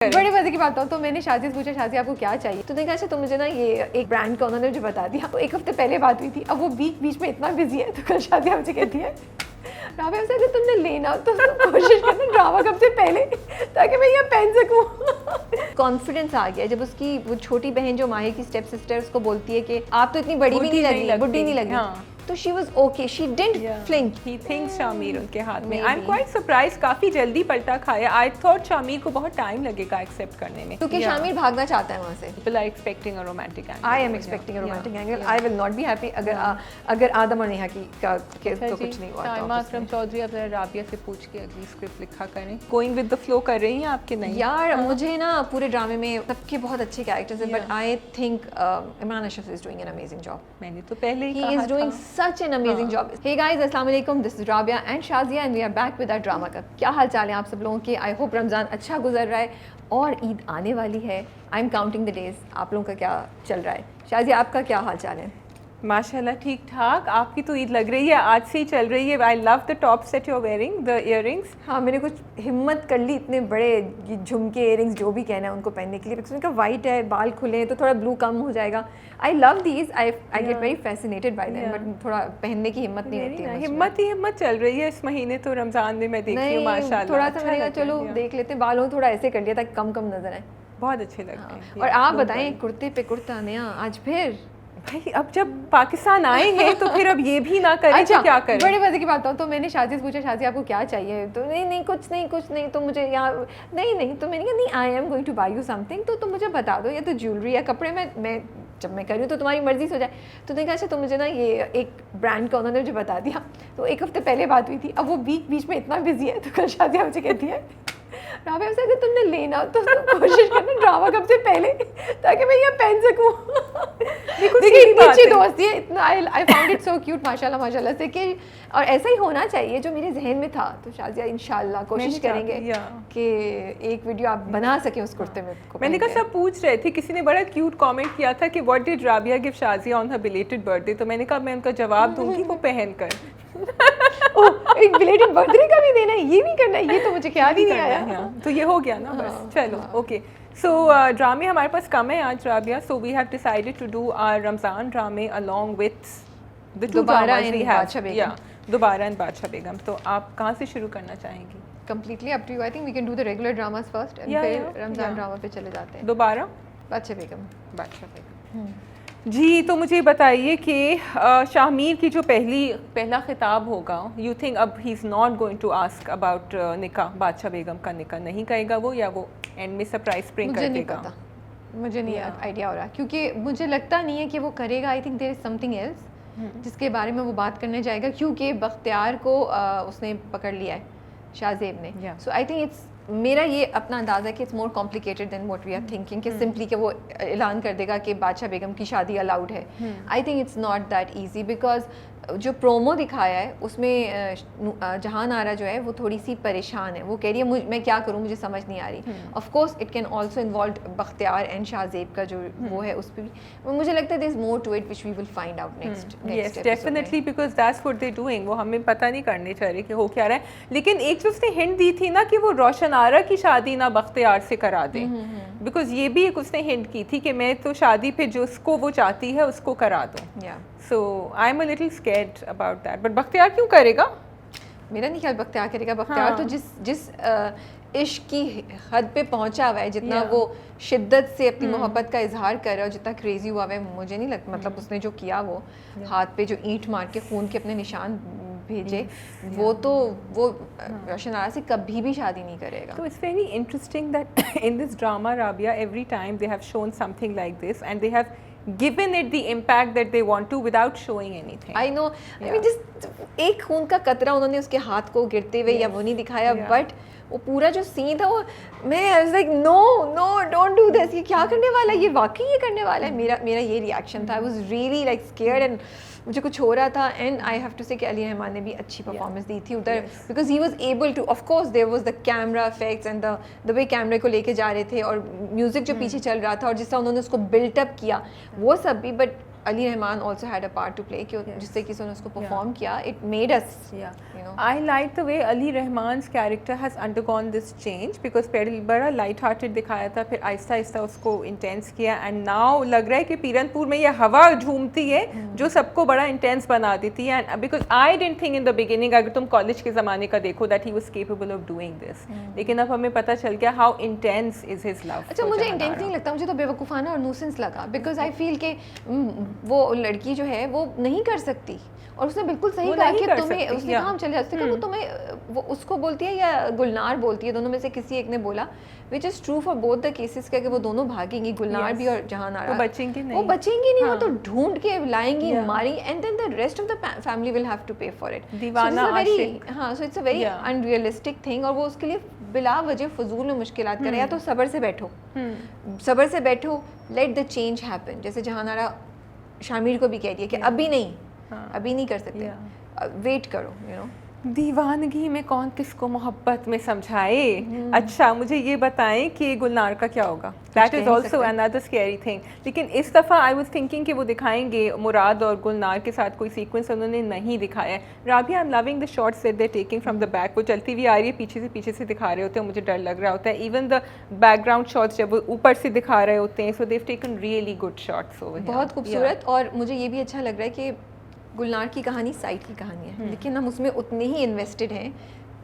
बड़े मजे की बात हो तो मैंने शादी से पूछा, शादी आपको क्या चाहिए? तो देखा अच्छा तो मुझे ना ये एक ब्रांड का उन्होंने मुझे बता दिया। तो एक हफ्ते पहले बात हुई थी, अब वो बीच बीच में इतना बिजी है तो कल शादी मुझे कहती है राबिया से अगर तुमने लेना तो कोशिश करना ड्रामा कब से पहले ताकि मैं ये पहन सकूं। कॉन्फिडेंस आ गया जब उसकी वो छोटी बहन जो माही की स्टेप सिस्टर उसको बोलती है कि आप तो इतनी बड़ी भी नहीं लगी, बुढ़ी नहीं लगी। हाँ। तो she was okay, she didn't flinch. He thinks Shamir उनके हाथ में। आई एम क्वाइट सरप्राइज, काफी जल्दी पलटा खाया। आई थॉट शामिर को बहुत टाइम लगेगा एक्सेप्ट करने में, क्योंकि शामिर भागना चाहता है वहां से। People are expecting a romantic angle. I am expecting a romantic angle. I will not be happy अगर आदम और नेहा की का तो कुछ नहीं हुआ। साइमा अकरम चौधरी अब राबिया से पूछ के अगली स्क्रिप्ट लिखा करें। गोइंग विद द फ्लो कर रही हैं आपके? नहीं यार, मुझे ना पूरे ड्रामे में सबके बहुत अच्छे कैरेक्टर्स हैं, but I think Imran Ashraf is doing an amazing job. मैंने तो पहले ही he is doing such an amazing job. Hey guys, अस्सलाम वालेकुम, this is Rabia and Shazia and we are back with our drama club। क्या हाल चाल है आप सब लोगों के? आई होप रमज़ान अच्छा गुजर रहा है और ईद आने वाली है। I am counting the days. आप लोगों का क्या चल रहा है? शाजिया, आपका क्या हाल चाल है? माशाल्लाह ठीक ठाक। आपकी तो ईद लग रही है, आज से ही चल रही है। I love the top set you are wearing, the earrings. हाँ, मैंने कुछ हिम्मत कर ली इतने बड़े झुमके इयररिंग्स जो भी कहना है उनको पहनने के लिए, बिकॉज उनका वाइट है, बाल खुले हैं तो थोड़ा ब्लू कम हो जाएगा। I love these, I get very fascinated by them, but थोड़ा पहनने की हिम्मत नहीं होती है। हिम्मत चल रही है इस महीने तो। रमजान में मैं देख रही हूँ माशाल्लाह थोड़ा सा मैंने कहा चलो देख लेते हैं, बालों थोड़ा ऐसे कर लिया ताकि कम कम नजर आए। बहुत अच्छे लगते हैं। और आप बताएं, कुर्ते पे कुर्ता नया आज फिर? भाई अब जब पाकिस्तान आए हैं तो फिर अब ये भी ना करें। अच्छा, तो क्या करें? बड़े मजे की बात हो तो मैंने शादी से पूछा, शादी आपको क्या चाहिए? तो नहीं कुछ नहीं तो मुझे यहाँ नहीं तो मैंने कहा नहीं, I am going to buy you something, तो तुम मुझे बता दो, या तो ज्वेलरी या कपड़े में जब मैं करूँ तो तुम्हारी मर्जी से हो जाए। तो देखा अच्छा तो मुझे ना ये एक ब्रांड का उन्होंने मुझे बता दिया। तो एक हफ्ते पहले बात हुई थी, अब वो बीच बीच में इतना बिजी है तो कल शादी मुझे कहती है राबिया से अगर तुमने लेना तो कोशिश करना ड्रामा कब से पहले ताकि मैं ये पहन सकूं। देखिए इतनी अच्छी दोस्ती है, इतना I found it so cute माशाल्लाह से कि, और ऐसा ही होना चाहिए जो मेरे जहन में था। तो शाजिया इंशाल्लाह कोशिश करेंगे कि एक वीडियो आप बना सकें उस कुर्ते में। मैंने कहा सब पूछ रहे थे, किसी ने बड़ा क्यूट कमेंट किया था कि what did Rabia give Shazia on her belated birthday. तो मैंने कहा मैं उनका जवाब दूंगी वो पहन कर। एक बिलेटेड बर्थडे का भी देना है, ये भी करना है, ये तो मुझे ख्याल ही नहीं आया। तो ये हो गया ना बस। चलो ओके। सो ड्रामे हमारे पास कम है आज Rabia, so we have decided to do our Ramzan ड्रामे along with the Dobara and Badshah Begum. दोबारा एंड बादशाह बेगम। तो आप कहाँ से शुरू करना चाहेंगी? Completely up to you. I think we can do the regular dramas first and फिर रमज़ान ड्रामा पे चले जाते हैं। दोबारा बादशाह बेगम। जी, तो मुझे बताइए कि शामिर की जो पहला खिताब होगा, यू थिंक अब he is not going to ask about nikah, Badshah बेगम का निकाह नहीं करेगा वो, या वो एंड में सरप्राइज स्प्रिंग कर देगा? मुझे नहीं आइडिया हो रहा, क्योंकि मुझे लगता नहीं है कि वो करेगा। I think there is something else जिसके बारे में वो बात करने जाएगा, क्योंकि बख्तियार को उसने पकड़ लिया है शाहजेब ने। सो आई थिंक इट्स, मेरा ये अपना अंदाज़ा है कि it's more complicated than what we are thinking, कि सिंपली कि वो ऐलान कर देगा कि बादशाह बेगम की शादी अलाउड है। I think it's not that easy, because जो प्रोमो दिखाया है उसमें जहान आरा जो है वो थोड़ी सी परेशान है। वो कह रही है मैं क्या करूँ, मुझे समझ नहीं आ रही। Of course it can also involve Bakhtiyar and Shahzeb का जो वो है, उस पर भी मुझे लगता है there is more to it which we will find out next. Yes definitely, because that's what they doing. वो हमें पता नहीं करने चाह रहे कि हो क्या रहा है। लेकिन एक जो उसने हिंट दी थी ना कि वो रोशन आरा की शादी ना बख्तियार से करा दे, बिकॉज ये भी एक उसने हिंट की थी कि मैं तो शादी पे जिसको वो चाहती है उसको करा दूँ। So I'm a little scared about that. But Bakhtiyar क्यों करेगा? मेरा नहीं ख्याल बख्तियार करेगा। बख्तियार तो जिस इश्क की हद पे पहुंचा हुआ है, जितना वो शिद्दत से अपनी मोहब्बत का इजहार कर रहा है और जितना क्रेजी हुआ है, मुझे नहीं लगता, मतलब उसने जो किया वो हाथ पे जो ईंट मार के खून के अपने निशान भेजे, वो रोशन आरा से कभी भी शादी नहीं करेगा। So it's very interesting that in this drama, Rabia, every time they have shown something like this and they have given it the impact that they want to without showing anything. I know. I mean, just एक खून का कतरा उन्होंने उसके हाथ को गिरते हुए या वो नहीं दिखाया, बट वो पूरा जो सीन था वो, मैं I was like no don't do this, ये क्या करने वाला है, ये वाकई ये करने वाला है। मेरा ये रिएक्शन था। I was really like scared and मुझे कुछ हो रहा था। एंड आई हैव टू से कि अली रहमान ने भी अच्छी परफॉर्मेंस दी थी उधर, because he was able to, of course there was the camera effects and the way कैमरे को लेके जा रहे थे और म्यूजिक जो पीछे चल रहा था और जिस तरह उन्होंने उसको बिल्टअप किया वो सब भी, but Ali Rahman also had a part to play कि जिससे किसी ने उसको perform किया. It made us, you know. I like the way Ali Rahman's character has undergone this change because पहले बड़ा light hearted दिखाया था, फिर आहिस्ता आहिस्ता उसको intense किया, and now लग रहा है कि पीरनपुर में ये हवा झूमती है जो सबको बड़ा intense बना देती है. And because I didn't think in the beginning, अगर तुम कॉलेज के ज़माने का देखो, that he was capable of doing this, लेकिन अब हमें पता चल गया how intense is his love. अच्छा, मुझे intense नहीं लगता, मुझे तो बेवकूफ़ाना और nuisance लगा because I feel कि वो लड़की जो है वो नहीं कर सकती, और उसने बिल्कुल सही कहा कि तुम्हें, उसने कहा हम चले जाते हैं, वो तुम्हें, वो उसको बोलती है या गुलनार बोलती है, दोनों में से किसी एक ने बोला, which is true for both the cases, कि वो दोनों भागेंगी, गुलनार भी और जहान आरा, वो बचेंगी नहीं, वो तो ढूंढ के लाएंगी, मारेंगी, and then the rest of the family will have to pay for it. दीवाना आशिक. हाँ, so it's a very unrealistic thing, और वो उसके लिए बिला वजह फजूल में मुश्किलात करे. या तो सब्र से बैठो, लेट द चेंज हैपन. जैसे जहान आरा शामिर को भी कह दिया कि अभी नहीं कर सकते, वेट करो, यू नो. दीवानगी में कौन किसको मोहब्बत में समझाए. अच्छा, मुझे ये बताएं कि गुलनार का क्या होगा. That is also another scary thing. लेकिन इस दफ़ा आई वाज थिंकिंग कि वो दिखाएंगे मुराद और गुलनार के साथ कोई सीक्वेंस, उन्होंने नहीं दिखाया है. Rabia, I am loving the shots that they taking from the back. वो चलती हुई आ रही है, पीछे से दिखा रहे होते हैं, मुझे डर लग रहा होता है. इवन द बैकग्राउंड शॉट्स जब वो ऊपर से दिखा रहे होते हैं, so they have taken really good shots over here. बहुत खूबसूरत. और मुझे ये भी अच्छा लग रहा है कि गुलनार की कहानी साइड की कहानी है, लेकिन हम उसमें उतने ही इन्वेस्टेड हैं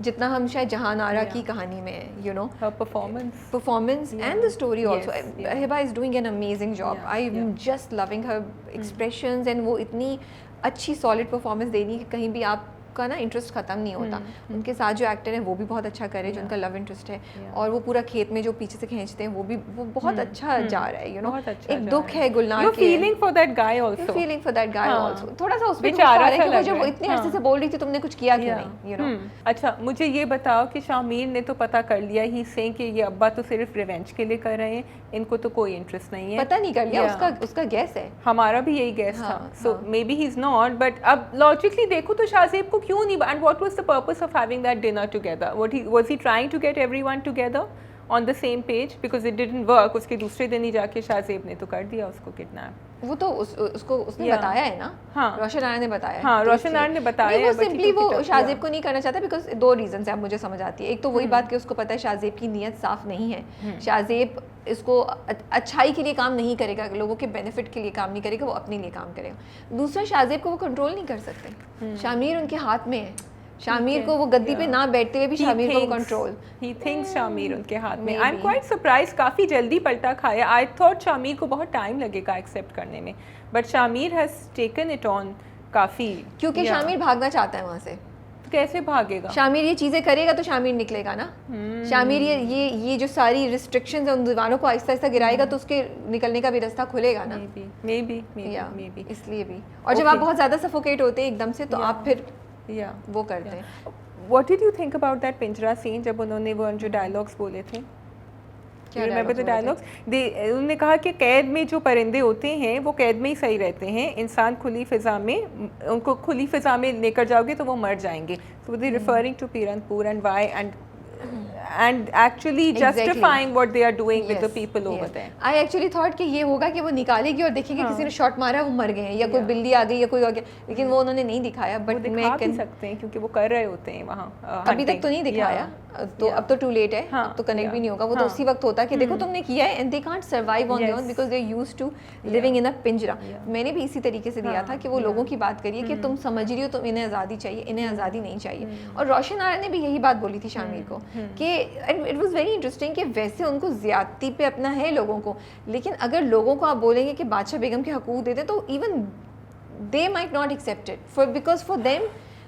जितना हम शायद जहान आरा की कहानी में है, you know. Performance and the story also. Hiba is doing an amazing job. I am just loving her expressions, and वो इतनी अच्छी सॉलिड परफॉर्मेंस देनी कि कहीं भी आपका ना इंटरेस्ट ख़त्म नहीं होता. उनके साथ जो एक्टर है वो भी बहुत अच्छा करे, जो उनका लव इंटरेस्ट है, और वो पूरा खेत में जो पीछे से खींचते हैं वो बहुत अच्छा जा रहा है, यू नो. एक दुख है गुलनार के, feeling for that guy also, थोड़ा सा उसमें कि जब वो इतनी अरसे से बोल रही थी, तुमने कुछ किया क्यों नहीं, यू नो. अच्छा, मुझे ये बताओ कि शामिर ने तो पता कर लिया ही से कि ये अब्बा तो सिर्फ रिवेंज के लिए कर रहे हैं, इनको तो कोई इंटरेस्ट नहीं है. पता नहीं कर लिया, उसका गैस है. हमारा भी यही गैस था. So maybe he is not, but अब लॉजिकली देखो तो शाहजेब को क्यों नहीं. And what was the purpose of having that dinner together? Was he trying to get everyone together on the same page? Because it didn't work. उसके दूसरे दिन ही जाके शाहजेब ने तो कर दिया उसको किडनैप. वो तो उसको उसने बताया है ना. हाँ, रोशन आरा ने बताया. हाँ, रोशन आरा ने बताया. वो सिंपली वो शाहजेब को नहीं करना चाहता बिकॉज दो रीजन से अब मुझे समझ आती है. एक तो वही बात कि उसको पता है शाहजेब की नीयत साफ नहीं है. शाहजेब इसको अच्छाई के लिए काम नहीं करेगा, लोगों के बेनिफिट के लिए काम नहीं करेगा, वो अपने लिए काम करेगा. दूसरा, शाहजेब को वो कंट्रोल नहीं कर सकते. शामिर उनके हाथ में है. शामिर को वो गद्दी पे ना बैठते हुए भी शामिर को कंट्रोल. ही थिंक्स शामिर उनके हाथ में. आई एम क्वाइट सरप्राइज, काफ़ी जल्दी पलटा खाया. आई थॉट शामिर को बहुत टाइम लगेगा एक्सेप्ट करने में, but Shamir has taken it on काफ़ी. क्योंकि शामिर भागना चाहता है वहाँ से. कैसे भागेगा? शामिर ये चीज़ें करेगा तो शामिर निकलेगा ना. शामिर ये जो सारी रिस्ट्रिक्शंस हैं उन दीवानों को आहिस्ता आहिस्ता गिराएगा तो उसके निकलने का भी रास्ता खुलेगा ना. मे बी इसलिए भी. और जब आप बहुत ज़्यादा सफोकेट होते हैं एकदम से, तो आप फिर वो करते हैं. What did you think about that पिंजरा सीन जब उन्होंने वो जो डायलॉग्स बोले थे? Remember the dialogues? उन्होंने कहा कि कैद में जो परिंदे होते हैं वो कैद में ही सही रहते हैं, इंसान खुली फिजा में, उनको खुली फिजा में लेकर जाओगे तो वो मर जाएंगे. So they referring to Piranpur and why and actually justifying what they are doing with the people over there. I actually thought कि ये होगा कि वो निकालेगी और देखेंगे किसी ने शॉट मारा वो मर गए हैं, या कोई बिल्ली आ गई या कोई आ गया, लेकिन वो उन्होंने नहीं दिखाया. बट मैं कह सकते हैं क्योंकि वो कर रहे होते हैं वहाँ. अभी तक तो नहीं दिखाया, तो अब तो टू लेट है. अब तो कनेक्ट भी नहीं होगा. वो तो उसी वक्त होता है कि देखो तुमने किया है, and they can't survive on their own because they are used to living in a पिंजरा. मैंने भी इसी तरीके से दिया था कि वो लोगों की बात करिए कि तुम समझ रही हो, तुम इन्हें आज़ादी चाहिए, इन्हें आज़ादी नहीं चाहिए. और रोशन आरा ने भी यही बात बोली थी शामिर को कि इट वाज वेरी इंटरेस्टिंग कि वैसे उनको ज़्यादती पे अपना है लोगों को, लेकिन अगर लोगों को आप बोलेंगे कि बादशाह बेगम के हकूक़ दे दें तो even they might not accept it for because for them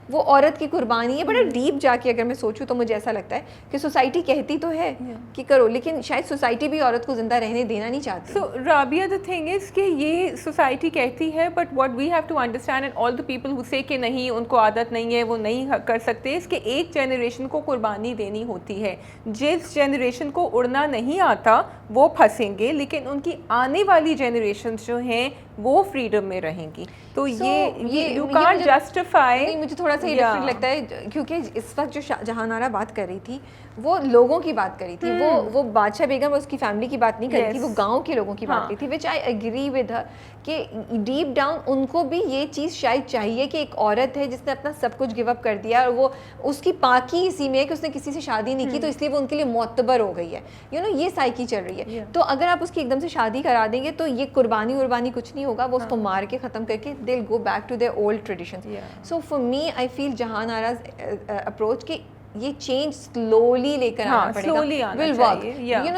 वो औरत की कुर्बानी है. बड़ा डीप जाके अगर मैं सोचूं तो मुझे ऐसा लगता है कि सोसाइटी कहती तो है कि करो, लेकिन शायद सोसाइटी भी औरत को जिंदा रहने देना नहीं चाहती. So Rabia, the thing is कि ये सोसाइटी कहती है, but what we have to understand and all the people who say कि नहीं उनको आदत नहीं है, वो नहीं कर सकते, इसके एक जनरेशन को कुर्बानी देनी होती है. जिस जनरेशन को उड़ना नहीं आता वो फंसेंगे, लेकिन उनकी आने वाली जनरेशन जो हैं वो फ्रीडम में रहेंगी। तो ये यू कांट जस्टिफाई। मुझे थोड़ा सा ये डिफरेंट लगता है, क्योंकि इस वक्त जो जहान आरा बात कर रही थी वो लोगों की बात करी थी, वो बादशाह बेगम और उसकी फैमिली की बात नहीं करी थी, वो गांव के लोगों की बात करी थी, विच आई एग्री विद हर कि डीप डाउन उनको भी ये चीज़ शायद चाहिए कि एक औरत है जिसने अपना सब कुछ गिव अप कर दिया और वो उसकी पाकी इसी में है कि उसने किसी से शादी नहीं की, तो इसलिए वो उनके लिए मोतबर हो गई है, ये साइकी चल रही है। तो अगर आप उसकी एकदम से शादी करा देंगे तो ये कुर्बानी उर्बानी कुछ नहीं होगा, वो उसको मार के ख़त्म करके they will go back to their old traditions. So for me I feel Jahan Ara's approach कि ये चेंज स्लोली लेकर आना पड़ेगा, will work,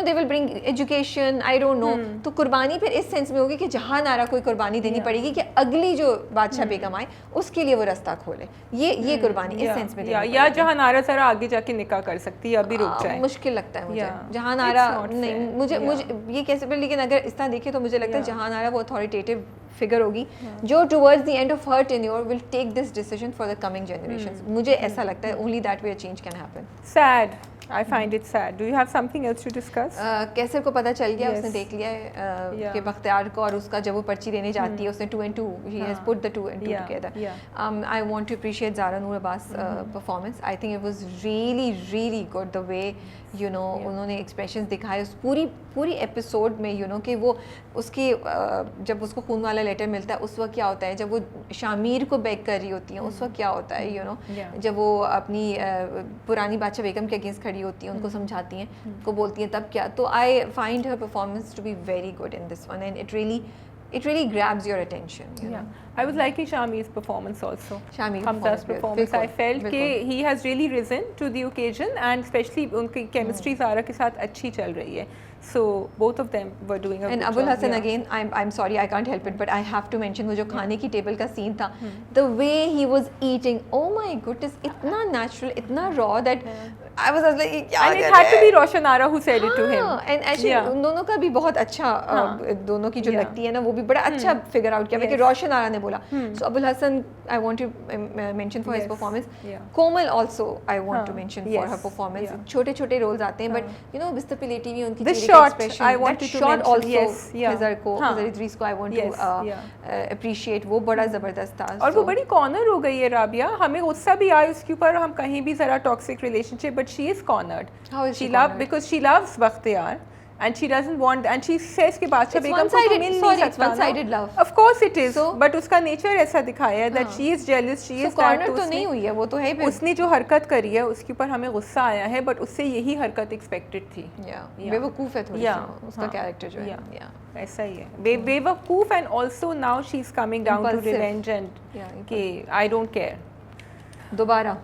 they will bring education, I don't no. तो कुर्बानी फिर इस सेंस में होगी कि जहां नारा कोई कुर्बानी देनी पड़ेगी कि अगली जो बादशाह बेगम आए उसके लिए वो रास्ता खोले, ये कुर्बानी इस सेंस में या जहां नारा जरा आगे जाके निकाह कर सकती है, अभी रुक जाए, मुश्किल लगता है मुझे जहां नारा नहीं, मुझे ये कैसे, लेकिन अगर इस तरह देखें तो मुझे लगता है जहां नारा वो अथॉरिटेटिव फिगर होगी जो towards the end of her tenure will take this decision for the coming generations. मुझे ऐसा लगता है only that way a change can happen. Sad, I find it sad. Do you have something else to discuss? कैसर को पता चल गया, उसने देख लिया है कि बख्तियार को, और उसका जब वो पर्ची देने जाती है उसने 2 and 2 he has put the 2 and 2 together. I want to appreciate Zara Noor Abbas performance. I think it was really good the way उन्होंने एक्सप्रेशंस दिखाए उस पूरी एपिसोड में, कि वो उसकी जब उसको खून वाला लेटर मिलता है उस वक्त क्या होता है, जब वो शामीर को बेग कर रही होती हैं उस वक्त क्या होता है, जब वो अपनी पुरानी बादशाह बेगम के अगेंस्ट खड़ी होती हैं, उनको समझाती हैं, उनको बोलती हैं, तब क्या। तो I find her performance to be very good in this one, and it really grabs your attention. I was liking Shami's performance also. Hamza's performance. I felt कि he has really risen to the occasion, and especially उनकी chemistry Zara के साथ अच्छी चल रही है. So both of them were doing a good job. And Abul Hassan again, I'm sorry, I can't help it, but I have to mention वो जो खाने की टेबल का सीन था, the way he was eating, oh my goodness, इतना natural, इतना raw that I was like, and it had to be Roshan Ara who said it to him. And actually उन दोनों का भी बहुत अच्छा, दोनों की जो लगती है ना वो भी बड़ा अच्छा figure out किया, कि रोशन आरा ने बोला। So Abul Hassan, I want to mention for his performance. Komal also I want to mention for her performance. छोटे-छोटे roles आते हैं, but बिस्तर पे लेटी हुई उनकी shot I wanted to mention also Khizar Idris को I want to appreciate, वो बड़ा ज़बरदस्त था। और वो बड़ी कॉर्नर हो गई है राबिया, हमें गुस्सा भी आया उसके ऊपर, हम कहीं भी ज़रा toxic relationship, but she is cornered. How is she cornered? Because she loves Bakhtiyar and she doesn't want, and she says कि बादशाह बेगम को तो मिल नहीं सकता। It's one-sided love. Of course it is, but उसका नेचर ऐसा दिखाया है that she is jealous, she is that, तो नहीं हुई है वो, तो है उसने जो हरकत करी है उसके ऊपर हमें गुस्सा आया है, बट उससे यही हरकत एक्सपेक्टेड थी। बेवकूफ़ है थोड़ी सी उसका कैरेक्टर जो है, ऐसा ही है, बेवकूफ़, and also now she is coming down to revenge and कि I don't care। दोबारा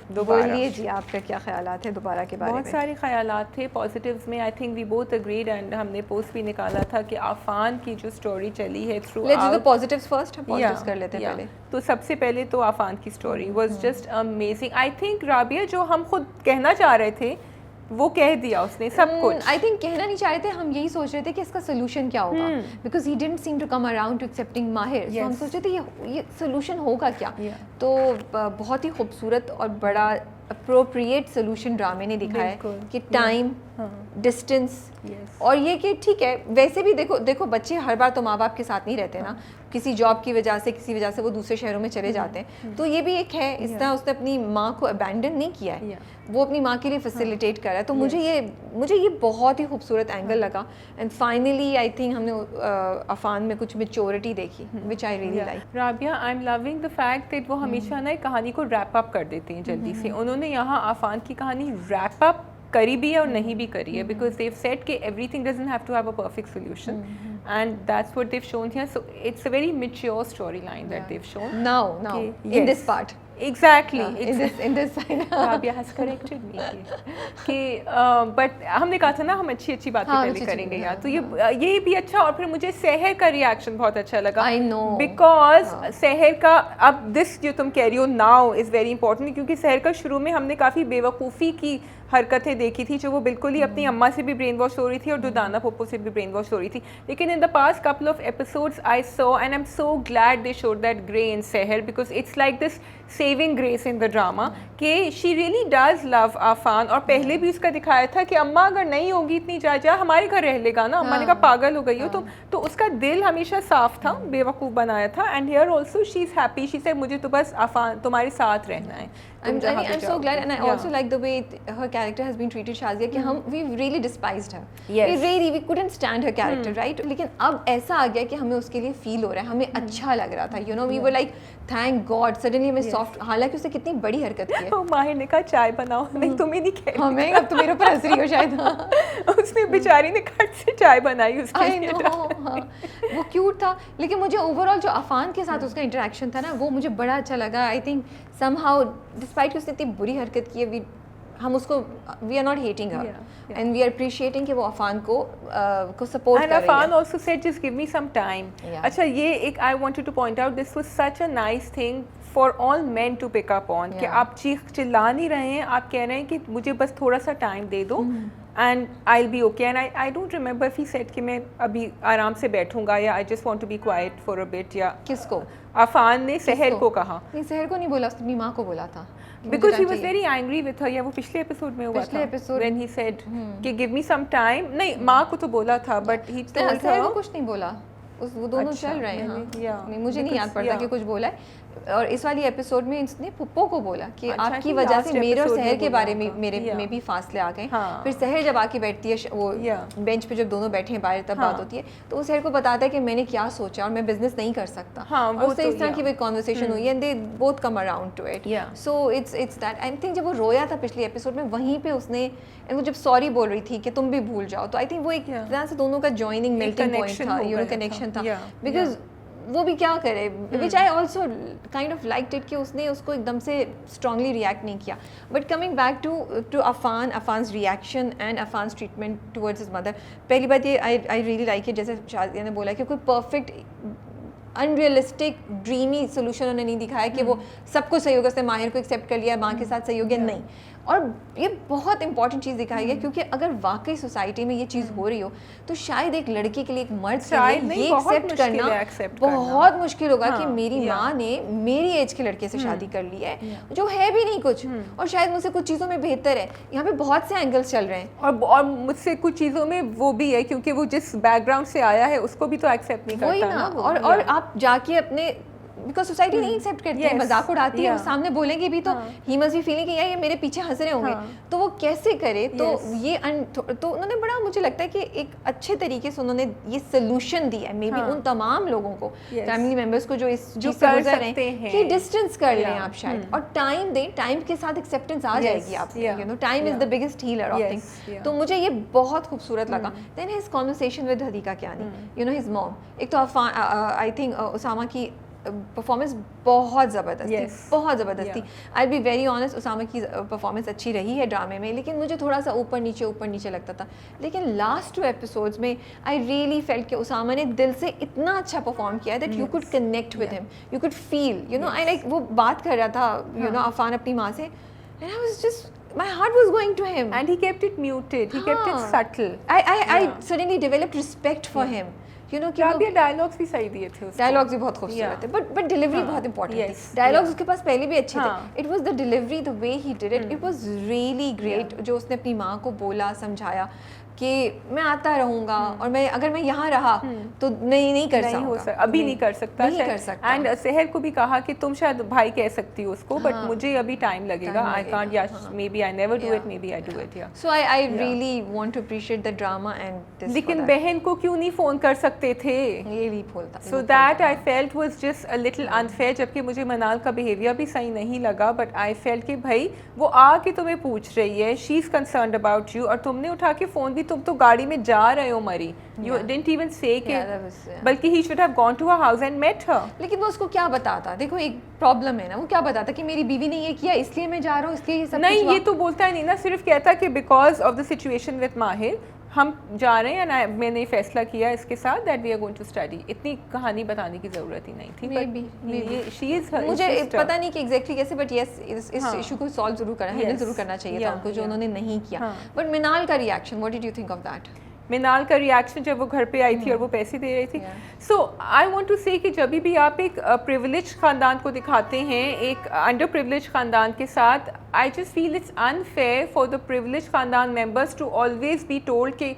बोलिए जी, आपका क्या ख्यालात है दोबारा के बारे में? बहुत सारे ख्यालात थे पॉजिटिव्स में। I think we both agreed, and हमने पोस्ट भी निकाला था कि आफान की जो स्टोरी चली है through, let's do the positives first, हम पॉजिटिव्स कर लेते हैं पहले। तो सबसे पहले तो आफान की story was just amazing. I think Rabia जो हम खुद कहना चाह रहे थे वो कह दिया उसने सब कुछ। आई थिंक कहना नहीं चाह रहे थे, हम यही सोच रहे थे कि इसका सोल्यूशन क्या होगा, because he didn't seem to come around to accepting Mahir. So हम सोच रहे थे ये सोल्यूशन होगा क्या। तो बहुत ही खूबसूरत और बड़ा अप्रोप्रिएट सोल्यूशन ड्रामे ने दिखाया है कि टाइम, डिस्टेंस, और ये कि ठीक है, वैसे भी देखो बच्चे हर बार तो माँ बाप के साथ नहीं रहते ना, किसी जॉब की वजह से, किसी वजह से वो दूसरे शहरों में चले जाते हैं, तो ये भी एक है। इस तरह उसने अपनी माँ को अबैंडन नहीं किया है, वो अपनी माँ के लिए फैसिलिटेट कर रहा है। तो मुझे ये बहुत ही खूबसूरत एंगल लगा, एंड फाइनली आई थिंक हमने अफान में कुछ मैच्योरिटी देखी, which I really like. Rabia, I am loving the fact that वो हमेशा ना एक कहानी को रैप अप कर देती हैं जल्दी से। उन्होंने यहाँ अफान की कहानी रैप अप करी भी है और नहीं भी करी है, बिकॉज देव सेड कि everything doesn't have to have a perfect solution, and that's what they've shown here. So it's a very mature storyline that they've shown now in this part. Exactly. In this side. Rabia has corrected me कि but हमने कहा था ना हम अच्छी बातें पहले करेंगे यार, तो ये भी अच्छा। और फिर मुझे सहर का रिएक्शन बहुत अच्छा लगा। I know. Because सहर का अब this जो तुम कह रही हो now is very important, क्योंकि सहर का शुरू में हमने काफ़ी बेवकूफ़ी की हरकतें देखी थी जो वो बिल्कुल ही अपनी अम्मा से भी ब्रेन वॉश हो रही थी और दुदाना पोपो से भी ब्रेन वॉश हो रही थी। लेकिन in the past couple of episodes I saw and I am so glad they showed that grey in Sehar because it's like this saving grace in the drama कि she really does love Afaan. और पहले भी उसका दिखाया था कि अम्मा अगर नहीं होगी इतनी जा हमारे घर रह लेगा ना, अम्मा ने कहा पागल हो गई हो तुम, तो उसका दिल हमेशा साफ था, बेवकूफ़ बनाया था। And here also she is happy, she said मुझे तो बस आफान तुम्हारे साथ रहना है। I'm so glad, and I also like the way her character has been treated, Shazia, कि हम we really despised her. Yes. We couldn't stand her character, right? लेकिन अब ऐसा आ गया कि हमें उसके लिए फील हो रहा है, हमें अच्छा लग रहा था, you know, we were like thank God, suddenly हमें soft, हालांकि उसने कितनी बड़ी हरकत की है। माहिर ने कहा चाय बनाओ, नहीं तुम्हें नहीं कह हमें अब तो मेरे ऊपर हंस रही हो शायद। उसने बेचारी ने खट से चाय बनाई उसके I know, हाँ, वो क्यूट था। लेकिन मुझे ओवरऑल जो अफान के साथ उसका इंटरेक्शन था ना, वो मुझे बड़ा अच्छा लगा। आई थिंक समहाउ डिस्पाइट उसने इतनी बुरी हरकत की है, हम उसको we are not hating her and we are appreciating कि वो अफान को सपोर्ट कर रही है। Affan also said just give me some time. अच्छा, ये एक I wanted to point out, this was such a nice thing for all men to pick up on कि आप चीख चिल्ला नहीं रहे हैं, आप कह रहे हैं कि मुझे बस थोड़ा सा टाइम दे दो and I will be okay. And I don't remember if he said कि मैं अभी आराम से बैठूंगा या I just want to be quiet for a bit, या किसको? अफान ने सहर को कहा। नहीं, सहर को नहीं बोला, उसने अपनी माँ को बोला था because he was very angry with her. या वो पिछले एपिसोड में हुआ था व्हेन ही सेड कि गिव मी सम टाइम। नहीं, माँ को तो बोला था बट ही टोल्ड सहर को कुछ नहीं बोला, वो दोनों चल रहे हैं। नहीं, मुझे नहीं याद पड़ता कि कुछ बोला है। और इस वाली एपिसोड में इसने पुप्पो को बोला कि आपकी वजह से मेरे और सहर के बारे में मेरे में भी फासले आ गए। फिर सहर जब आके बैठती है वो बेंच पे, जब दोनों बैठे हैं बाहर, तब बात होती है तो वो सहर को बताता है कि मैंने क्या सोचा और मैं बिजनेस नहीं कर सकता। और उससे इस तरह की कोई कॉन्वर्सेशन हुई and they both come around to it. So it's that. I think जब वो रोया था पिछले एपिसोड में, वहीं पे उसने वो जब सॉरी बोल रही थी कि तुम भी भूल जाओ, तो आई थिंक वो एक तरह से दोनों का जॉइनिंग मेल्टिंग पॉइंट था, यू नो, कनेक्शन था। बिकॉज वो भी क्या करे, which I also kind of liked it कि उसने उसको एकदम से स्ट्रांगली रिएक्ट नहीं किया। But coming back to Afan's reaction and Afan's treatment towards his mother, पहली बात ये आई रियली लाइक इट, जैसे शाज़िया ने बोला कि कोई परफेक्ट अनरियलिस्टिक ड्रीमी सोल्यूशन उन्होंने नहीं दिखाया कि वो सब कुछ सही होगा, उसने माहिर को एक्सेप्ट कर लिया, माँ के साथ सही हो गया, नहीं। और ये बहुत इंपॉर्टेंट चीज़ दिखाई है क्योंकि अगर वाकई सोसाइटी में ये चीज़ हो रही हो तो शायद एक लड़के के लिए, एक मर्द के लिए ये एक्सेप्ट करना बहुत मुश्किल होगा कि मेरी माँ ने मेरी एज के लड़के से शादी कर ली है जो है भी नहीं कुछ, और शायद मुझसे कुछ चीज़ों में बेहतर है। यहाँ पे बहुत से एंगल्स चल रहे हैं और मुझसे कुछ चीज़ों में वो भी है क्योंकि वो जिस बैकग्राउंड से आया है उसको भी तो एक्सेप्ट नहीं करता ना। और आप जाके अपने, बिकॉज सोसाइटी नहीं एक्सेप्ट करती है, मजाक उड़ाती है, वो सामने बोलेंगे भी तो ही मस्ट बी फीलिंग कि यार ये मेरे पीछे हंस रहे होंगे, तो वो कैसे करे। तो ये तो उन्होंने बड़ा, मुझे लगता है कि एक अच्छे तरीके से उन्होंने ये सोल्यूशन दिया है मे बी उन तमाम लोगों को, फैमिली मेंबर्स को जो इस चीज से गुजर रहे हैं कि डिस्टेंस कर लें आप शायद, और टाइम दें, टाइम के साथ एक्सेप्टेंस आ जाएगी आप, you know, time is the biggest healer of things. तो मुझे ये बहुत खूबसूरत लगा। Then his conversation with Hadiqa Kiani, you know, his mom, एक तो आई थिंक उसामा की परफॉर्मेंस बहुत ज़बरदस्त थी, बहुत ज़बरदस्त थी। आई बी वेरी ऑनेस्ट, उसामा की परफॉर्मेंस अच्छी रही है ड्रामे में, लेकिन मुझे थोड़ा सा ऊपर नीचे लगता था। लेकिन लास्ट 2 एपिसोड्स में आई रियली फेल्ट कि उसामा ने दिल से इतना अच्छा परफॉर्म किया that you could connect with him, you could feel, you know, I like वो बात कर रहा था, यू नो, अफान अपनी माँ से, and I was just, my heart was going to him and he kept it muted, he kept it subtle. I suddenly developed respect for him, you know, कि ये डायलॉग्स भी सही दिए थे उसको, डायलॉग्स भी बहुत खूबसूरत थे, बट डिलीवरी बहुत इंपॉर्टेंट थी। डायलॉग्स उसके पास पहले भी अच्छे थे, it was the delivery, the way he did it, it was really great. जो उसने अपनी माँ को बोला, समझाया कि मैं आता रहूँगा और मैं अगर मैं यहाँ रहा तो नहीं कर सकता, अभी नहीं कर सकता, एंड सहर को भी कहा कि तुम शायद भाई कह सकती हो उसको, बट मुझे अभी टाइम लगेगा, I can't, yeah maybe I never do it, maybe I do it, yeah so I really want to appreciate the drama and this. लेकिन बहन को क्यों नहीं फोन कर सकते थे, ये भी बोलता, so that I felt was just a little unfair. जबकि मुझे मनाल का बिहेवियर भी सही नहीं लगा, बट आई फेल्ट कि भाई वो आके तुम्हें पूछ रही है, she is concerned about you, और तुमने उठा के फोन भी, तुम तो गाड़ी में जा रहे हो मरी, you didn't even say कि, बल्कि he should have gone to her house and met her। लेकिन वो उसको क्या बताता, देखो एक प्रॉब्लम है ना, वो क्या बताता कि मेरी बीवी ने ये किया इसलिए मैं जा रहा हूँ, इसलिए ये सब नहीं, ये तो बोलता है नहीं ना, सिर्फ कहता कि because of the situation with माहिर हम जा रहे हैं एंड मैंने फैसला किया इसके साथ that we are going to study. इतनी कहानी बताने की ज़रूरत ही नहीं थी। Maybe. शी इज़ मुझे पता नहीं कि एग्जैक्टली कैसे, बट यस इस इशू को सॉल्व जरूर करना, हैंडल जरूर करना चाहिए था उनको, जो उन्होंने नहीं किया। बट मिनाल का reaction, what did you think of that? Minal का रिएक्शन जब वो घर पे आई थी और वो पैसे दे रही थी, सो आई वांट टू से कि जब भी आप एक प्रिविलेज ख़ानदान को दिखाते हैं एक अंडर प्रिविलेज ख़ानदान के साथ, I just feel it's unfair for the privilege ख़ानदान members to always be told कि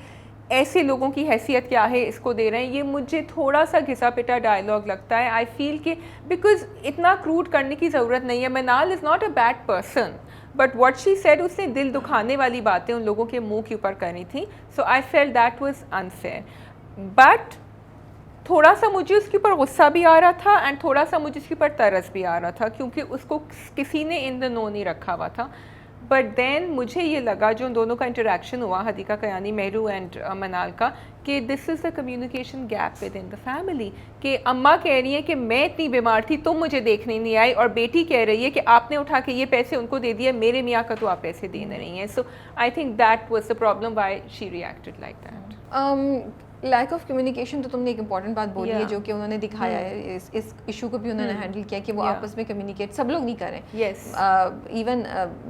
ऐसे लोगों की हैसियत क्या है, इसको दे रहे हैं। ये मुझे थोड़ा सा घिसा पिटा डायलॉग लगता है। आई फील कि बिकॉज इतना क्रूड करने की ज़रूरत नहीं है। Minal is not a bad person, but what she said, उसने दिल दुखाने वाली बातें उन लोगों के मुंह के ऊपर करी थी। So I felt that was unfair, but थोड़ा सा मुझे उसके ऊपर गुस्सा भी आ रहा था एंड थोड़ा सा मुझे उसके ऊपर तरस भी आ रहा था, क्योंकि उसको किसी ने इन द नो नहीं रखा हुआ था। बट देन मुझे ये लगा जो उन दोनों का इंटरेक्शन हुआ, हदीका कयानी, मेहरू एंड मनाल का, कि this is the communication gap with in the family. कि अम्मा कह रही है कि मैं इतनी बीमार थी, तुम मुझे देखने नहीं आई, और बेटी कह रही है कि आपने उठा के ये पैसे उनको दे दिए, मेरे मियाँ का तो आप पैसे दे नहीं हैं। So I think that was the problem why she reacted like that. Lack of communication, तो तुमने एक इंपॉर्टेंट बात बोली है जो कि उन्होंने दिखाया है, इस इशू को भी उन्होंने हैंडल किया कि वो आपस में कम्युनिकेट सब लोग नहीं कर रहे हैं। इवन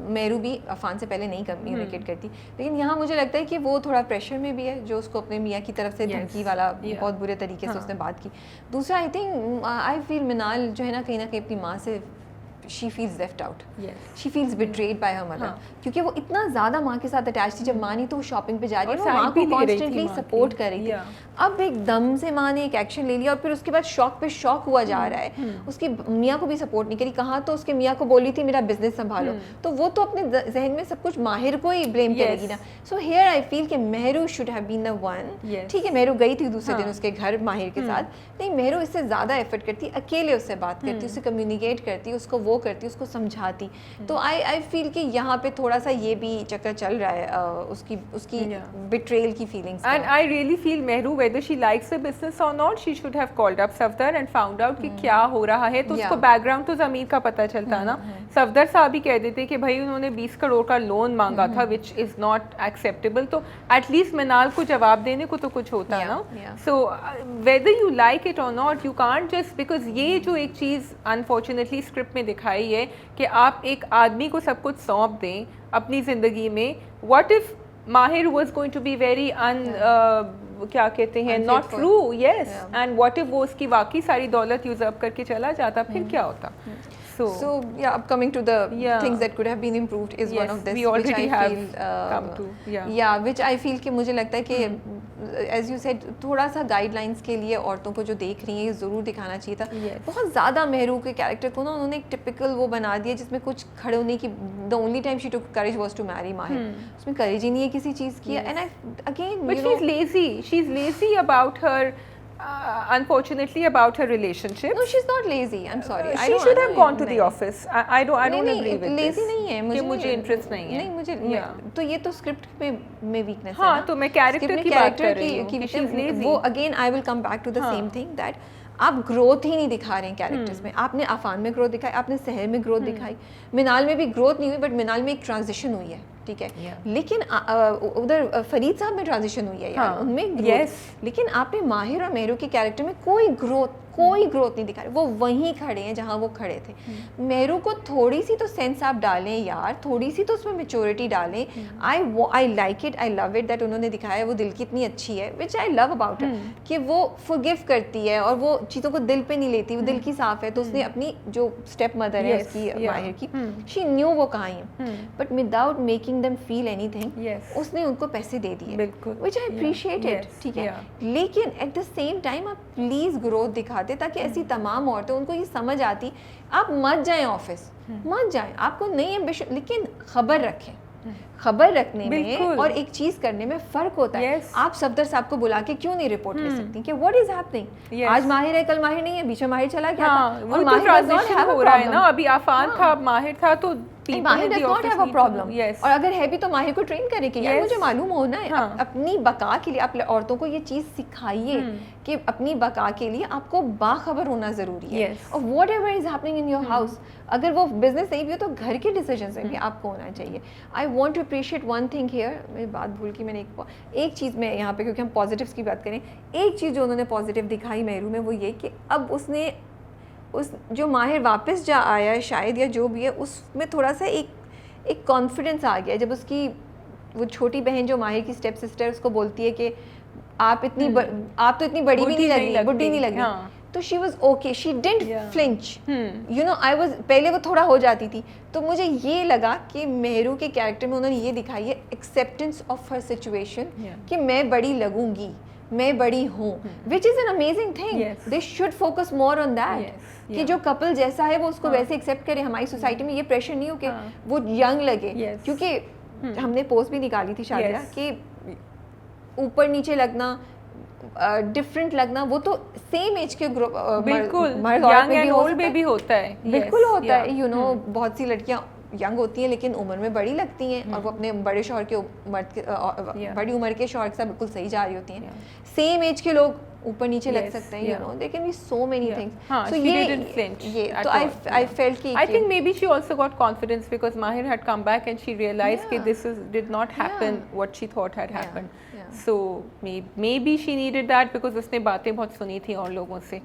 मेहरू भी अफान से पहले नहीं कम्युनिकेट करती, लेकिन यहाँ मुझे लगता है कि वो थोड़ा प्रेशर में भी है, जो उसको अपने मियाँ की तरफ से धमकी वाला बहुत बुरे तरीके से उसने बात की। दूसरा आई थिंक आई फील मिनाल जो है ना कहीं अपनी माँ से she feels left out, she feels betrayed by her mother, क्योंकि वो इतना ज़्यादा माँ के साथ अटैच थी। जब माँ नहीं तो वो शॉपिंग पे जा रही है, वो माँ को कॉन्स्टेंटली सपोर्ट कर रही थी। अब एकदम से माँ ने एक एक्शन ले लिया और फिर उसके बाद शॉक पे शॉक हुआ जा रहा है। उसकी मियाँ को भी सपोर्ट नहीं करी, कहाँ तो उसके मियाँ को बोली थी मेरा बिजनेस संभालो, तो वो तो अपने जहन में सब कुछ माहिर को ही ब्लेम करेगी ना। सो हियर आई फील कि Mehru should have been the one. ठीक है, मेहरू गई थी दूसरे दिन उसके घर माहिर के साथ, नहीं मेहरू इससे ज़्यादा एफर्ट करती, अकेले उससे बात करती, उससे कम्युनिकेट करती, उसको वो करती, उसको समझाती। तो आई फील कि यहाँ पे थोड़ा सा ये भी चक्कर चल रहा है उसकी बिट्रेयल की feelings. And I really feel Mehru whether she likes the business or not, she should have called up Safdar and found out कि क्या हो रहा है। तो उसको बैकग्राउंड तो ज़मीर का पता चलता ना। सफदर साहब ही कह देते कि भाई उन्होंने 20 करोड़ का लोन मांगा था, which is not acceptable, तो एटलीस्ट मिनाल को जवाब देने को तो कुछ होता है ना। सो whether you like it or not, you can't just because ये जो एक चीज़ अनफॉर्चुनेटली स्क्रिप्ट में दिखाई है कि आप एक आदमी को सब कुछ सौंप दें अपनी ज़िंदगी में। What if Mahir was going to be very क्या कहते हैं not true, yes, and what if वो उसकी वाकई सारी दौलत यूज़अप करके चला जाता, फिर क्या होता? So yeah, coming to the things that could have been improved is one of this, we already which I have feel come to which I feel कि मुझे लगता है कि as you said थोड़ा सा गाइडलाइंस के लिए औरतों को जो देख रही हैं ये ज़रूर दिखाना चाहिए था। बहुत ज़्यादा मेहरू के कैरेक्टर को ना उन्होंने एक टिपिकल वो बना दिया जिसमें कुछ खड़े होने की, the only time she took courage was to marry Mahir, उसमें करेज ही नहीं है किसी चीज़ की। And I again but she is lazy about her unfortunately about her relationship. No, she's not lazy. I'm sorry. She should have gone to the office. I don't agree with this. Lazy नहीं है, मुझे interest नहीं है। नहीं मुझे तो ये तो स्क्रिप्ट में वीकनेस है। हाँ, तो मैं कैरेक्टर की बात कर रही हूँ कि she's lazy. वो again I will come back to the same thing that आप ग्रोथ ही नहीं दिखा रहे हैं कैरेक्टर्स में। आपने आफान में ग्रोथ दिखाई, आपने सहर में ग्रोथ दिखाई, मिनाल में भी ग्रोथ नहीं हुई, बट मिनाल में एक ट्रांजिशन हुई है, ठीक है। लेकिन उधर फरीद साहब में ट्रांजिशन हुई है यार, उनमें ग्रोथ। लेकिन आपने माहिर और मेहरू के कैरेक्टर में कोई ग्रोथ नहीं दिखा रहे। वो वहीं खड़े हैं जहाँ वो खड़े थे। मेहरू को थोड़ी सी तो सेंस आप डालें यार, थोड़ी सी तो उसमें मेच्योरिटी डालें। I like it, I love it that उन्होंने दिखाया है वो दिल की इतनी अच्छी है, विच आई लव अबाउट हर, कि वो फॉरगिव करती है और वो चीज़ों को दिल पे नहीं लेती, वो दिल की साफ है। तो उसने अपनी जो स्टेप मदर है उसकी माहिर की, शी न्यू वो कहाँ है, but without making them feel anything उसने उनको पैसे दे दिए, विच आई अप्रिशिएट इट, ठीक है। लेकिन एट द सेम टाइम आप प्लीज़ ग्रोथ दिखाते ताकि ऐसी तमाम औरतें उनको ये समझ आती, आप मत जाएं ऑफिस, मत जाएं, आपको नहीं एम्बिशन, लेकिन खबर रखें। खबर रखने में और एक चीज करने में फर्क होता है। आप सफदर साहब को बुला के क्यों नहीं रिपोर्ट ले सकती कि व्हाट इज हैपनिंग, आज माहिर है कल माहिर नहीं है, बीच में माहिर चला गया था, और माहिर ट्रांजिशन हो रहा है ना। अभी आफान था, अब माहिर था, तो माहिर does not have a problem. Yes. और अगर है भी तो माहिर को ट्रेन करे कि यार Yes. मुझे मालूम होना है हाँ. अपनी बका के लिए आप औरतों को ये चीज़ सिखाइए कि अपनी बका के लिए आपको बाखबर होना ज़रूरी है Yes. और whatever is happening in your house, अगर वो बिजनेस नहीं भी हो तो घर के डिसीजन में भी आपको होना चाहिए. I want to appreciate one thing here, मेरी बात भूल की मैंने एक चीज़ में यहाँ पे, क्योंकि हम पॉजिटिव्स की बात करें, एक चीज़ जो उन्होंने पॉजिटिव दिखाई मेहरू में वो ये कि अब उसने उस जो माहिर वापस जा आया है शायद या जो भी है उसमें थोड़ा सा एक कॉन्फिडेंस आ गया जब उसकी वो छोटी बहन जो माहिर की स्टेप सिस्टर उसको बोलती है कि आप आप तो इतनी बड़ी भी नहीं लग रही, बुढ़ी नहीं लग रही. तो she was okay, she didn't flinch, you know. I was पहले वो थोड़ा हो जाती थी, तो मुझे ये लगा कि मेहरू के कैरेक्टर में उन्होंने ये दिखाई है एक्सेप्टेंस ऑफ हर सिचुएशन कि मैं बड़ी लगूंगी, मैं बड़ी हूँ, which is an amazing thing. They should focus more on that कि जो कपल जैसा है वो उसको वैसे एक्सेप्ट करे. हमारी सोसाइटी में ये प्रेशर नहीं हो कि वो यंग लगे, क्योंकि हमने पोस्ट भी निकाली थी शायद कि ऊपर नीचे लगना, डिफरेंट लगना, वो तो सेम एज के ग्रुप बिल्कुल यंग एंड ओल्ड में भी होता है. बिल्कुल होता है, यू नो. बहुत सी लड़कियां यंग होती हैं लेकिन उम्र में बड़ी लगती हैं और वो अपने बड़े शौहर के बड़ी उम्र के शौहर के साथ बिल्कुल सही जा रही होती हैं. सेम एज के लोग ऊपर नीचे लग सकते हैं, you know. They can be so many things. So ये तो आई फेल्ट कि I think maybe she also got confidence because Mahir had come back and she realized that this did not happen what she thought had happened. So maybe she needed that because उसने बातें बहुत सुनी थी और लोगों से,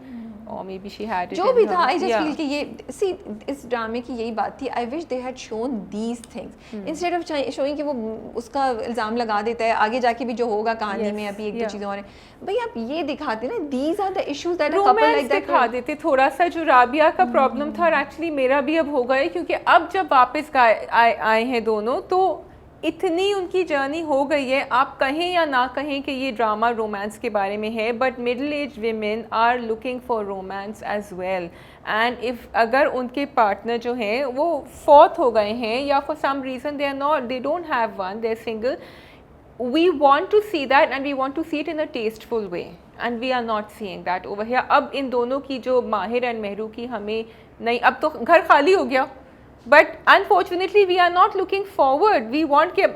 or maybe she had it जो भी था. I just feel कि ये see इस ड्रामे की यही बात थी. I wish they had shown these things instead of showing कि वो उसका इल्ज़ाम लगा देता है आगे जाके भी जो होगा कहानी में. अभी एक दो चीज़ें और हैं भाई, आप ये दिखाते ना, these are the issues that a couple like that दिखा देते. थोड़ा सा जो राबिया का प्रॉब्लम था एक्चुअली मेरा भी अब हो गया, क्योंकि अब जब वापस आए हैं दोनों तो इतनी उनकी जर्नी हो गई है. आप कहें या ना कहें कि ये ड्रामा रोमांस के बारे में है, but middle age women are looking for romance as well. And if अगर उनके पार्टनर जो हैं वो फोर्थ हो गए हैं या for some reason they don't have one, they are single, we want to see that and we want to see it in a tasteful way and we are not seeing that over here. अब इन दोनों की जो माहिर and Mehru की हमें नहीं, अब तो घर खाली हो गया, but unfortunately we are not looking forward.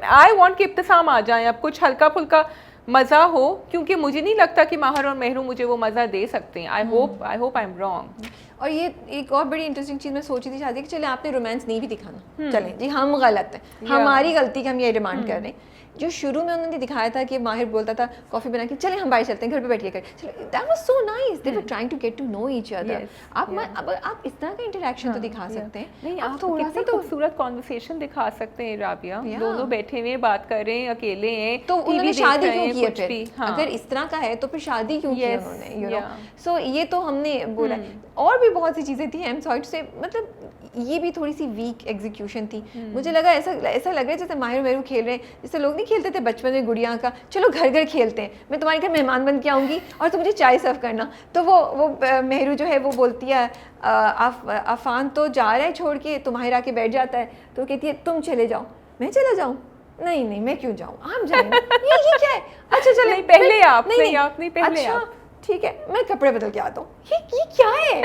I want कि इब्तिसाम आ जाएं, अब कुछ हल्का फुल्का मज़ा हो, क्योंकि मुझे नहीं लगता कि माहिर और मेहरू मुझे वो मज़ा दे सकते हैं. I hope I am wrong. और ये एक और बड़ी इंटरेस्टिंग चीज़ मैं सोची थी शादी कि चले आपने रोमांस नहीं भी दिखाना, चलें जी हम गलत हैं, हमारी गलती कि हम ये डिमांड कर रहे हैं. जो शुरू में उन्होंने दिखाया था कि माहिर बोलता था कॉफ़ी बना के चले हम बाहर चलते हैं, घर पे बैठिए कर, चलो that was so nice. They were trying to get to know each other. आप इस तरह का इंटरेक्शन तो दिखा सकते हैं. नहीं, आप थोड़ा सा तो खूबसूरत कॉन्वर्सेशन दिखा सकते हैं. राबिया दोनों बैठे हुए बात कर रहे हैं, अकेले हैं, तो उन्होंने शादी क्यों की है फिर? अगर इस तरह का है तो फिर शादी क्यों की उन्होंने, यू नो. सो ये तो हमने बोला. और भी बहुत सी चीज़ें थी, आई एम सॉरी से, मतलब ये भी थोड़ी सी वीक एग्जीक्यूशन थी. मुझे लगा ऐसा लग रहा है जैसे माहिर मेहरू खेल रहे हैं, जैसे लोग नहीं खेलते थे बचपन में गुड़िया का, चलो घर घर खेलते हैं, मैं तुम्हारे घर मेहमान बन के आऊँगी और तुम मुझे चाय सर्व करना. तो वो मेहरू जो है वो बोलती है अफान तो जा रहा है छोड़ के, तो माहिर आके बैठ जाता है, तो कहती है तुम चले जाओ. मैं चला जाऊँ? नहीं मैं क्यों जाऊँ, आप जाए. ये क्या है? अच्छा चले पहले आप नहीं पहले आप. ठीक है मैं कपड़े बदल के आता हूँ. ये क्या है?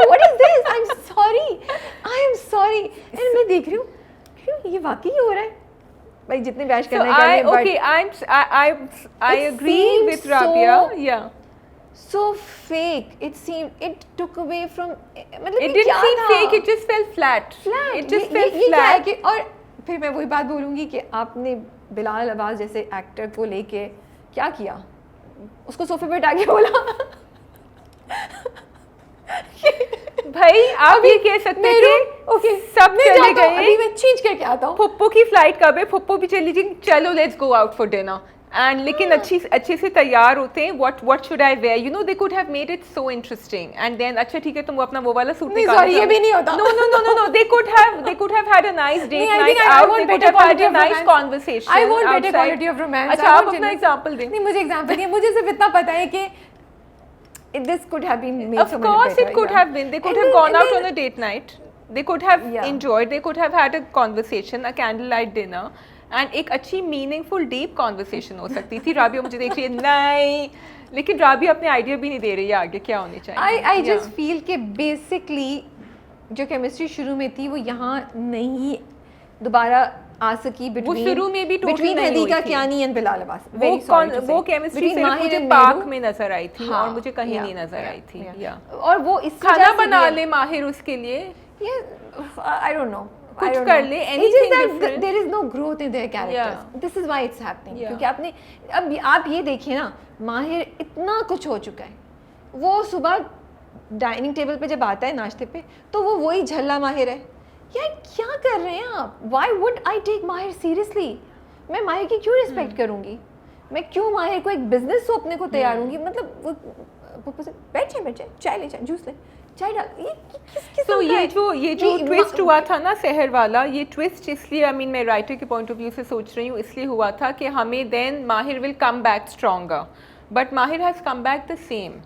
What is this? I am sorry. And मैं देख रही हूँ क्यों ये वाकई हो रहा है. भाई जितने बैश करने का है, okay, I agree with Rabia. Yeah. So fake. It took away from. मतलब it didn't seem fake. It just felt flat. It just felt flat. और फिर मैं वही बात बोलूँगी कि आपने बिलाल अब्बास जैसे एक्टर को लेके क्या किया, उसको सोफे पे बैठा के बोला भाई आप ये कह सकते थे ओके सब चले गए, अभी मैं चेंज करके आता हूँ. फुप्पो की फ्लाइट कब है, फुप्पो भी चली जी, चलो let's go out for dinner. And लेकिन अच्छे से तैयार होते हैं. What should I wear, you know, they could have made it so interesting. And then अच्छा ठीक है तुम अपना वो वाला सूट निकालो. सॉरी ये भी नहीं होता. No they could have had a nice date night out. They could have had a nice conversation. I want better quality of romance. अच्छा आप अपना एग्जांपल दें. नहीं मुझे एग्जांपल नहीं, मुझे सिर्फ इतना पता है कि this could have been made of course better, it could have been. They could have gone out on a date night. They could have enjoyed. They could have had a conversation, a candlelight dinner, and एक अच्छी meaningful deep conversation हो सकती थी. राबिया मुझे देख रही है नहीं, लेकिन राबिया अपने आइडिया भी नहीं दे रही है आगे क्या होनी चाहिए. I just feel कि basically जो केमिस्ट्री शुरू में थी वो यहाँ नहीं दोबारा आ सकी वो शुरू में भी totally नहीं हदीका हुई थी। कियानी एंड बिलाल अब्बास। वो केमिस्ट्री सिर्फ मुझे पार्क में नजर आई थी और मुझे कहीं नहीं नजर आई थी। और वो इस खाना बना ले माहिर उसके लिए, आई डोंट नो कुछ कर ले, anything different. there is no growth in their characters. This is why it's happening. क्योंकि आपने अब आप ये देखिए ना, माहिर इतना कुछ हो चुका है, वो सुबह डाइनिंग टेबल पे जब आता है नाश्ते पे तो वो वही झल्ला माहिर है। यार क्या कर रहे हैं आप? Why would I take माहिर सीरियसली? मैं माहिर की क्यों रिस्पेक्ट करूँगी? मैं क्यों माहिर को एक बिजनेस सौंपने को तैयार हूँगी? मतलब वो बैठे चाय ले, जूस ले, चाय डाल, ये किस तो ये जो ट्विस्ट हुआ था ना सहर वाला, ये ट्विस्ट इसलिए आई मीन मैं राइटर के पॉइंट ऑफ व्यू से सोच रही हूँ, इसलिए हुआ था कि हमें then Mahir will come back stronger, but Mahir has come back the same.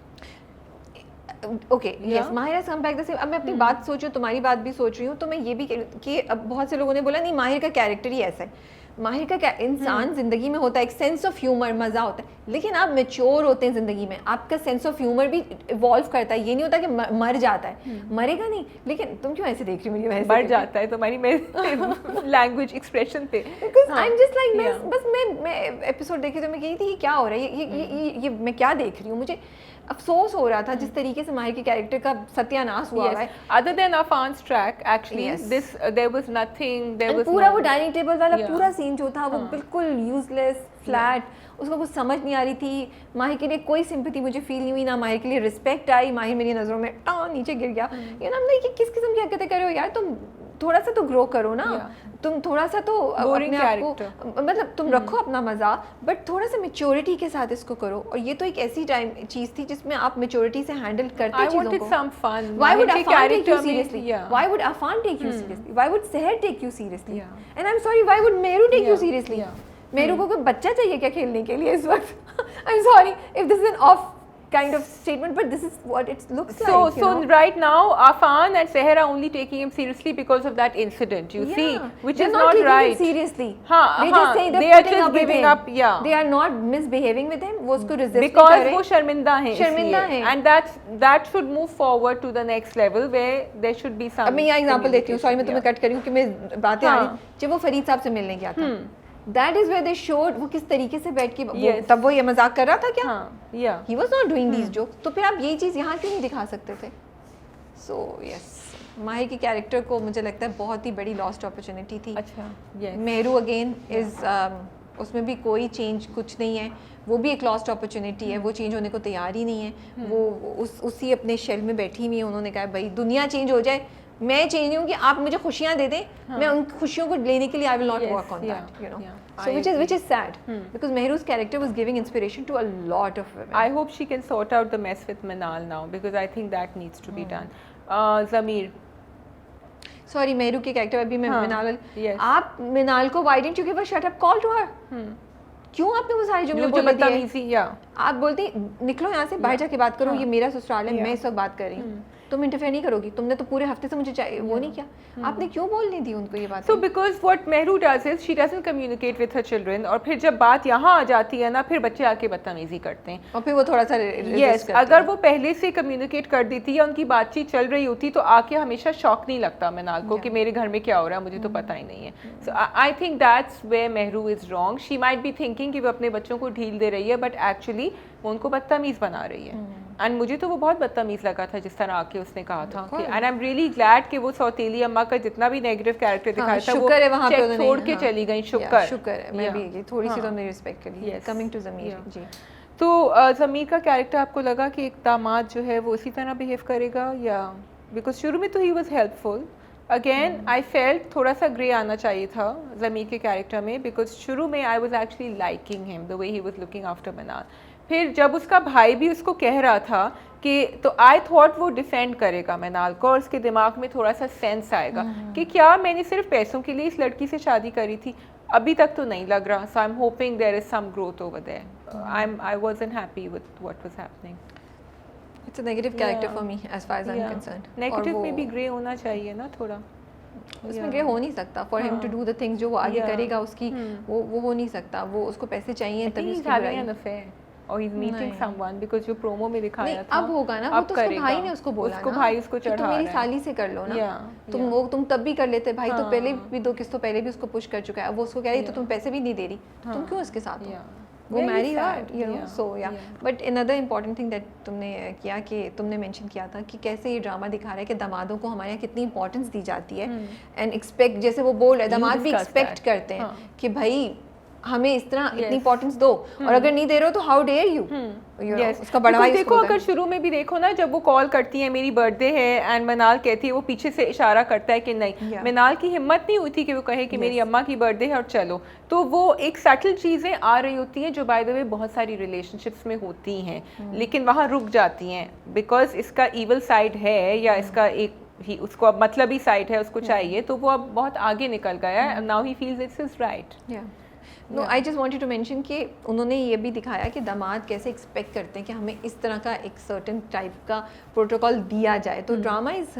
Okay yes, Mahir has come back the same. अब मैं अपनी बात सोच रही हूँ, तुम्हारी बात भी सोच रही हूँ, तो मैं ये भी कि अब बहुत से लोगों ने बोला नहीं माहिर का कैरेक्टर ही ऐसा है। माहिर का क्या, इंसान ज़िंदगी में होता है, एक सेंस ऑफ ह्यूमर, मज़ा होता है, लेकिन आप मैच्योर होते हैं ज़िंदगी में, आपका सेंस ऑफ ह्यूमर भी इवॉल्व करता है। ये नहीं होता कि मर जाता है, मरेगा नहीं। लेकिन तुम क्यों ऐसे देख रही हो मुझे? मर जाता है तुम्हारी लैंग्वेज एक्सप्रेशन पे, because I am just like बस मैं एपिसोड देखी तो मैं कही थी ये क्या हो रहा है, ये मैं क्या देख रही हूँ। मुझे अफसोस हो रहा था जिस तरीके से माहिर के कैरेक्टर का सत्यानाश हुआ है। Other than Afan's track, actually, there was nothing. There was पूरा वो डाइनिंग टेबल वाला पूरा सीन जो था वो बिल्कुल यूजलेस, फ्लैट, उसको कुछ समझ नहीं आ रही थी। माहिर के लिए कोई सिंपैथी मुझे फील नहीं हुई, ना माहिर के लिए रिस्पेक्ट आई। माहिर मेरी नज़रों में नीचे गिर गया। ये ना लाइक किस किस्म की हरकतें कर रहे हो यार, तुम थोड़ा सा तो ग्रो करो ना, तुम थोड़ा सा तो अपने आप को, मतलब तुम रखो अपना मजा, बट थोड़ा सा मेच्योरिटी के साथ इसको करो। और ये तो एक ऐसी टाइम चीज थी जिसमें आप मेच्योरिटी से हैंडल करते चीजों को। Why would Afan take you seriously? Why would Afan take you seriously? Why would Seher take you seriously? And I'm sorry, why would Meru take you seriously? Meru को कोई बच्चा चाहिए क्या खेलने के लिए इस वक्त? I'm sorry if this is an off kind of statement, but this is what it looks like. So right now, Afan and Seher are only taking him seriously because of that incident. You see, which is not right. Seriously. They just say they are just giving up. Yeah. They are not misbehaving with him. वो उसको resist because वो शर्मिंदा हैं. शर्मिंदा हैं. And that should move forward to the next level where there should be some. अब मैं यहाँ example देती हूँ. Sorry मैं तुम्हें cut करी हूँ कि मैं बातें आ रही. जब वो फरीद साहब से मिलने गया था. That is where they showed वो किस तरीके से बैठ के तब वो ये मजाक कर रहा था क्या? He was not doing these jokes. तो फिर आप यही चीज़ यहाँ क्यों नहीं दिखा सकते थे? So yes, माहिर की कैरेक्टर को मुझे लगता है बहुत ही बड़ी लॉस्ट अपॉर्चुनिटी थी। अच्छा, मेहरू अगेन इज उसमें भी कोई चेंज कुछ नहीं है, वो भी एक लॉस्ट अपॉर्चुनिटी है, वो चेंज होने को तैयार ही नहीं है। वो उसी अपने शेल में बैठी हुई है। उन्होंने कहा भाई दुनिया चेंज हो जाए, मैं चेंज नहीं हूँ कि आप मुझे खुशियाँ दे दें, मैं उन खुशियों को लेने के लिए आई will not work on that, you know. So which is sad because Mehru's character was giving inspiration to a lot of women. I hope she can sort out the mess with Minal now because I think that needs to be done. Zamir. Sorry, Mehru के character अभी मैं मिनाल, आप मिनाल को why didn't you give a shut up call to her? क्यों आपने वो सारे जुमले बोल दिए? आप बोलती निकलो यहाँ से, बाहर जाके बात करो, ये मेरा ससुराल है, मैं इस वक्त बात कर रही हूँ, तुम इंटरफेयर नहीं करोगी। तुमने तो पूरे हफ्ते से मुझे वो नहीं किया, आपने क्यों बोलनी थी उनको ये बात? So because what Mehru does is she doesn't communicate with her children, और फिर जब बात यहाँ आ जाती है ना, फिर बच्चे आके बदतमीजी करते हैं और फिर वो थोड़ा सा yes, अगर वो पहले से कम्युनिकेट कर देती या उनकी बातचीत चल रही होती तो आके हमेशा शॉक नहीं लगता मिनाल को कि मेरे घर में क्या हो रहा है, मुझे तो पता ही नहीं है। So I think that's where Mehru is wrong. She might be thinking कि वो अपने बच्चों को ढील दे रही है, but actually वो उनको बदतमीज बना रही है। एंड मुझे तो वो बहुत बदतमीज लगा था जिस तरह आके उसने कहा था कि and I am really glad कि वो सौतेली अम्मा का जितना भी नेगेटिव कैरेक्टर दिखाया था वो चेक छोड़ के चली गई। शुक्र है, मैं भी थोड़ी सी तो मेरी रिस्पेक्ट करी। कमिंग टू ज़मीर जी, तो ज़मीर का कैरेक्टर आपको लगा कि एक दामाद जो है वो उसी तरह बिहेव करेगा या बिकॉज शुरू में तो he was helpful, again I felt थोड़ा सा ग्रे आना चाहिए था ज़मीर के कैरेक्टर में बिकॉज शुरू में I was actually liking him the way he was looking after Minal. फिर जब उसका भाई भी उसको कह रहा था कि तो आई थॉट वो डिफेंड करेगा मिनाल को और उसके दिमाग में थोड़ा सा सेंस आएगा कि क्या मैंने सिर्फ पैसों के लिए इस लड़की से शादी करी थी, अभी तक तो नहीं लग रहा। So I am hoping there is some growth over there. I wasn't happy with what was happening. It's a negative character for me as far as I am concerned. Negative में भी ग्रे होना चाहिए ना थोड़ा, उसमें grey हो नहीं सकता for him to do the things जो वो आगे करेगा उसकी वो हो नहीं सकता। वो उसको पैसे चाहिए तभी उसकी बुराई। और he is meeting someone, because जो प्रोमो में दिखाया था अब होगा ना, वो तो उसके भाई ने उसको बोला उसको ना, भाई उसको कि चढ़ा तुम मेरी रहा है। साली से कर लो ना, Yeah, तुम तब भी कर लेते, भाई तो पहले हाँ। भी 2 किस्तों पहले भी उसको पुश कर चुका है, अब वो उसको कह रही है तो तुम पैसे भी नहीं दे रही, तुम क्यों इसके साथ हो, वो Very मैरी sad, you know, yeah, so yeah but another important thing that तुमने किया कि तुमने मेंशन किया था कि कैसे ये ड्रामा दिखा रहा है कि दामादों को हमारे यहाँ कितनी इंपॉर्टेंस दी जाती है, एंड एक्सपेक्ट, जैसे वो बोल रहे हैं, दामाद भी discussed एक्सपेक्ट that. करते हैं कि भाई हमें इस तरह इतनी Yes. इंपॉर्टेंस दो, और अगर नहीं दे रहे हो तो हाउ डेयर यू, उसका बड़ा भाई देखो, उसको बोलता अगर है। शुरू में भी देखो ना, जब वो कॉल करती है मेरी बर्थडे है एंड मनाल कहती है, वो पीछे से इशारा करता है कि नहीं, Yeah. मनाल की हिम्मत नहीं हुई थी कि वो कहे कि मेरी अम्मा की बर्थडे है और चलो, तो वो एक सटल चीज़ें आ रही होती हैं जो बाय द वे बहुत सारी रिलेशनशिप्स में होती हैं, लेकिन वहाँ रुक जाती हैं बिकॉज इसका ईवल साइड है या इसका एक ही उसको अब मतलबी साइड है, उसको चाहिए, तो वो अब बहुत आगे निकल गया है, now he feels it's is right. No, I just wanted to mention कि उन्होंने ये भी दिखाया कि दामाद कैसे एक्सपेक्ट करते हैं कि हमें इस तरह का एक सर्टेन टाइप का प्रोटोकॉल दिया जाए, तो drama is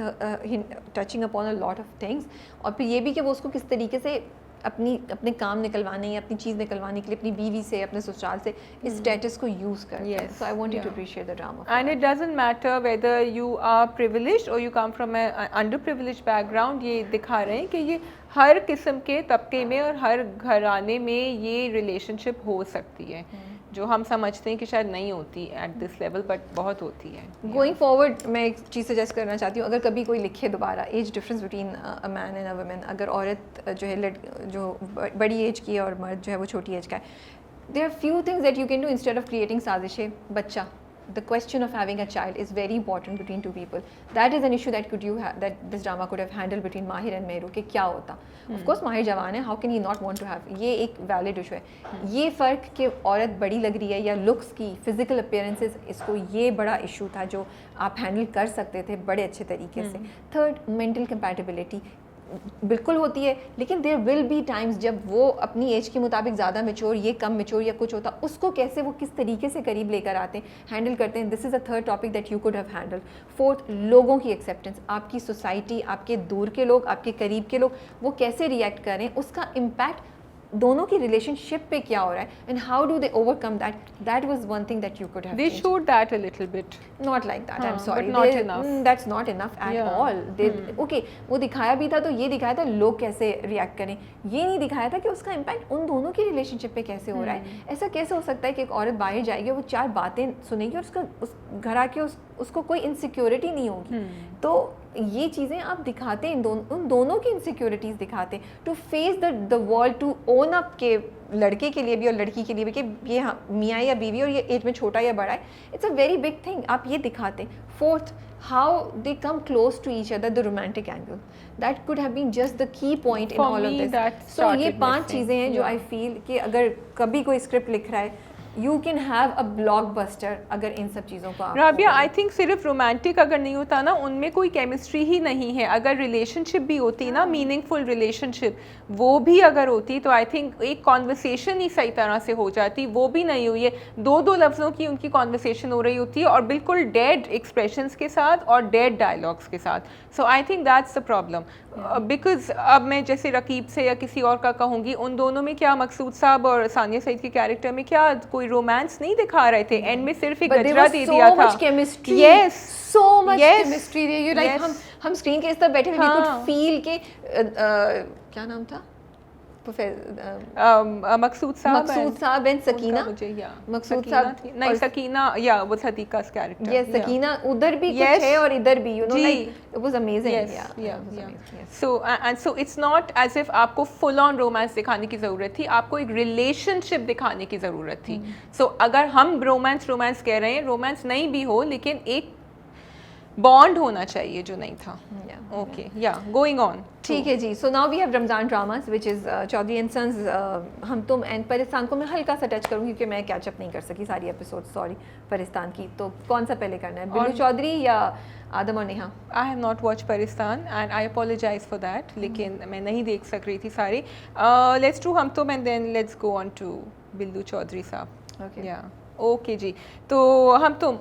touching upon a lot of things, और फिर ये भी कि वो उसको किस तरीके से अपने काम निकलवाने या अपनी चीज़ निकलवाने के लिए अपनी बीवी से, अपने ससुराल से इस स्टेटस को यूज़ करते हैं। So I wanted to appreciate the drama, and it doesn't matter whether you are privileged और you come from a underprivileged background, ये दिखा रहे हैं कि ये हर किस्म के तबके में और हर घराने में ये रिलेशनशिप हो सकती है, जो हम समझते हैं कि शायद नहीं होती एट दिस लेवल, बट बहुत होती है। गोइंग फॉरवर्ड मैं एक चीज़ सजेस्ट करना चाहती हूँ, अगर कभी कोई लिखे दोबारा age difference between a man and a women, अगर औरत जो है जो बड़ी एज की है और मर्द जो है वो छोटी एज का है, there are few things that you can do instead of creating साजिशें, बच्चा, the question of having a child is very important between two people. That is an issue that that this drama could have handled between Mahir and Meru, कि क्या होता। Of course Mahir जवान है, how can he not want to have, ये एक valid issue है। ये फ़र्क कि औरत बड़ी लग रही है या looks की physical appearances, इसको ये बड़ा issue था जो आप handle कर सकते थे बड़े अच्छे तरीके से। Third, mental compatibility बिल्कुल होती है, लेकिन देयर विल बी टाइम्स जब वो अपनी एज के मुताबिक ज़्यादा मेच्योर, ये कम मेच्योर या कुछ होता, उसको कैसे वो किस तरीके से करीब लेकर आते हैं, हैंडल करते हैं। This is a third topic that you could have handle. Fourth, लोगों की एक्सेप्टेंस, आपकी सोसाइटी, आपके दूर के लोग, आपके करीब के लोग, वो कैसे रिएक्ट करें, उसका इम्पैक्ट दोनों की रिलेशनशिप पे क्या हो रहा है, and how do they overcome that. That was one thing that you could have They showed that a little bit. Not like that, I'm sorry, but not enough. That's not enough at Yeah. all. Okay, वो दिखाया भी था, तो ये दिखाया था लोग कैसे रिएक्ट करें, ये नहीं दिखाया था कि उसका इम्पैक्ट उन दोनों की रिलेशनशिप पे कैसे हो रहा है। ऐसा कैसे हो सकता है कि एक औरत बाहर जाएगी, वो 4 बातें सुनेगी और उसका उस घर आके उसको कोई इनसिक्योरिटी नहीं होगी, तो ये चीज़ें आप दिखाते हैं, उन दोनों की इनसिक्योरिटीज़ दिखाते हैं, to face the world, to own up के लड़के के लिए भी और लड़की के लिए भी कि ये मियाँ या बीवी और ये एज में छोटा या बड़ा है, it's a very big thing, आप ये दिखाते हैं। Fourth, how they come close to each other, the romantic angle, that could have been just the key point in all of this. So ये 5 चीज़ें हैं जो आई फील कि अगर कभी कोई स्क्रिप्ट लिख रहा है, you can have a blockbuster अगर इन सब चीज़ों को आप। राबिया, आई थिंक सिर्फ रोमांटिक अगर नहीं होता ना, उनमें कोई केमिस्ट्री ही नहीं है, अगर रिलेशनशिप भी होती ना, मीनिंगफुल रिलेशनशिप, वो भी अगर होती तो आई थिंक एक कॉन्वर्सेशन ही सही तरह से हो जाती, वो भी नहीं हुई है। 2 लफ्ज़ों की उनकी कॉन्वर्सेशन हो रही होती है और बिल्कुल डेड एक्सप्रेशंस के साथ और डेड डायलॉग्स के साथ। So I think that's the problem, because अब मैं जैसे रकीब से या किसी और का कहूँगी, उन दोनों में क्या मकसूद साहब और सानिया सईद के कैरेक्टर में क्या कोई रोमांस नहीं दिखा रहे थे, एंड में सिर्फ एक गजरा दे दिया था। Chemistry, yes, so much Yes. Chemistry, you like Yes. हम स्क्रीन के इस तरफ बैठे हुए, वी हाँ. कुड फील के क्या नाम था, मकसूद साहब एंड सकीना, मकसूद साहब नहीं, और सकीना या वो सदीका's कैरेक्टर, यस, सकीना उधर भी Yes. कुछ है और इधर भी, यू नो, जी. Like it was amazing. So it's not as if आपको फुल ऑन रोमांस दिखाने की ज़रूरत थी, आपको एक रिलेशनशिप दिखाने की ज़रूरत थी। सो अगर हम रोमांस कह रहे हैं, रोमांस नहीं भी हो, लेकिन एक बॉन्ड होना चाहिए जो नहीं था। ओके, या गोइंग ऑन, ठीक है जी। So now we have Ramzan dramas which is Chaudhry and sons, Hum Tum and Paristan को मैं हल्का सा टच करूँगी क्योंकि मैं कैचअप नहीं कर सकी सारी एपिसोड, सॉरी परिस्तान की। तो कौन सा पहले करना है, बिल्लू चौधरी या आदम और Neha? I have not watch Paristan and I apologise for that, लेकिन मैं नहीं देख सक रही थी सारी। Let's do Hum Tum and then let's go on to Billu Chaudhary साहब। ओके, या ओके जी। तो हम तुम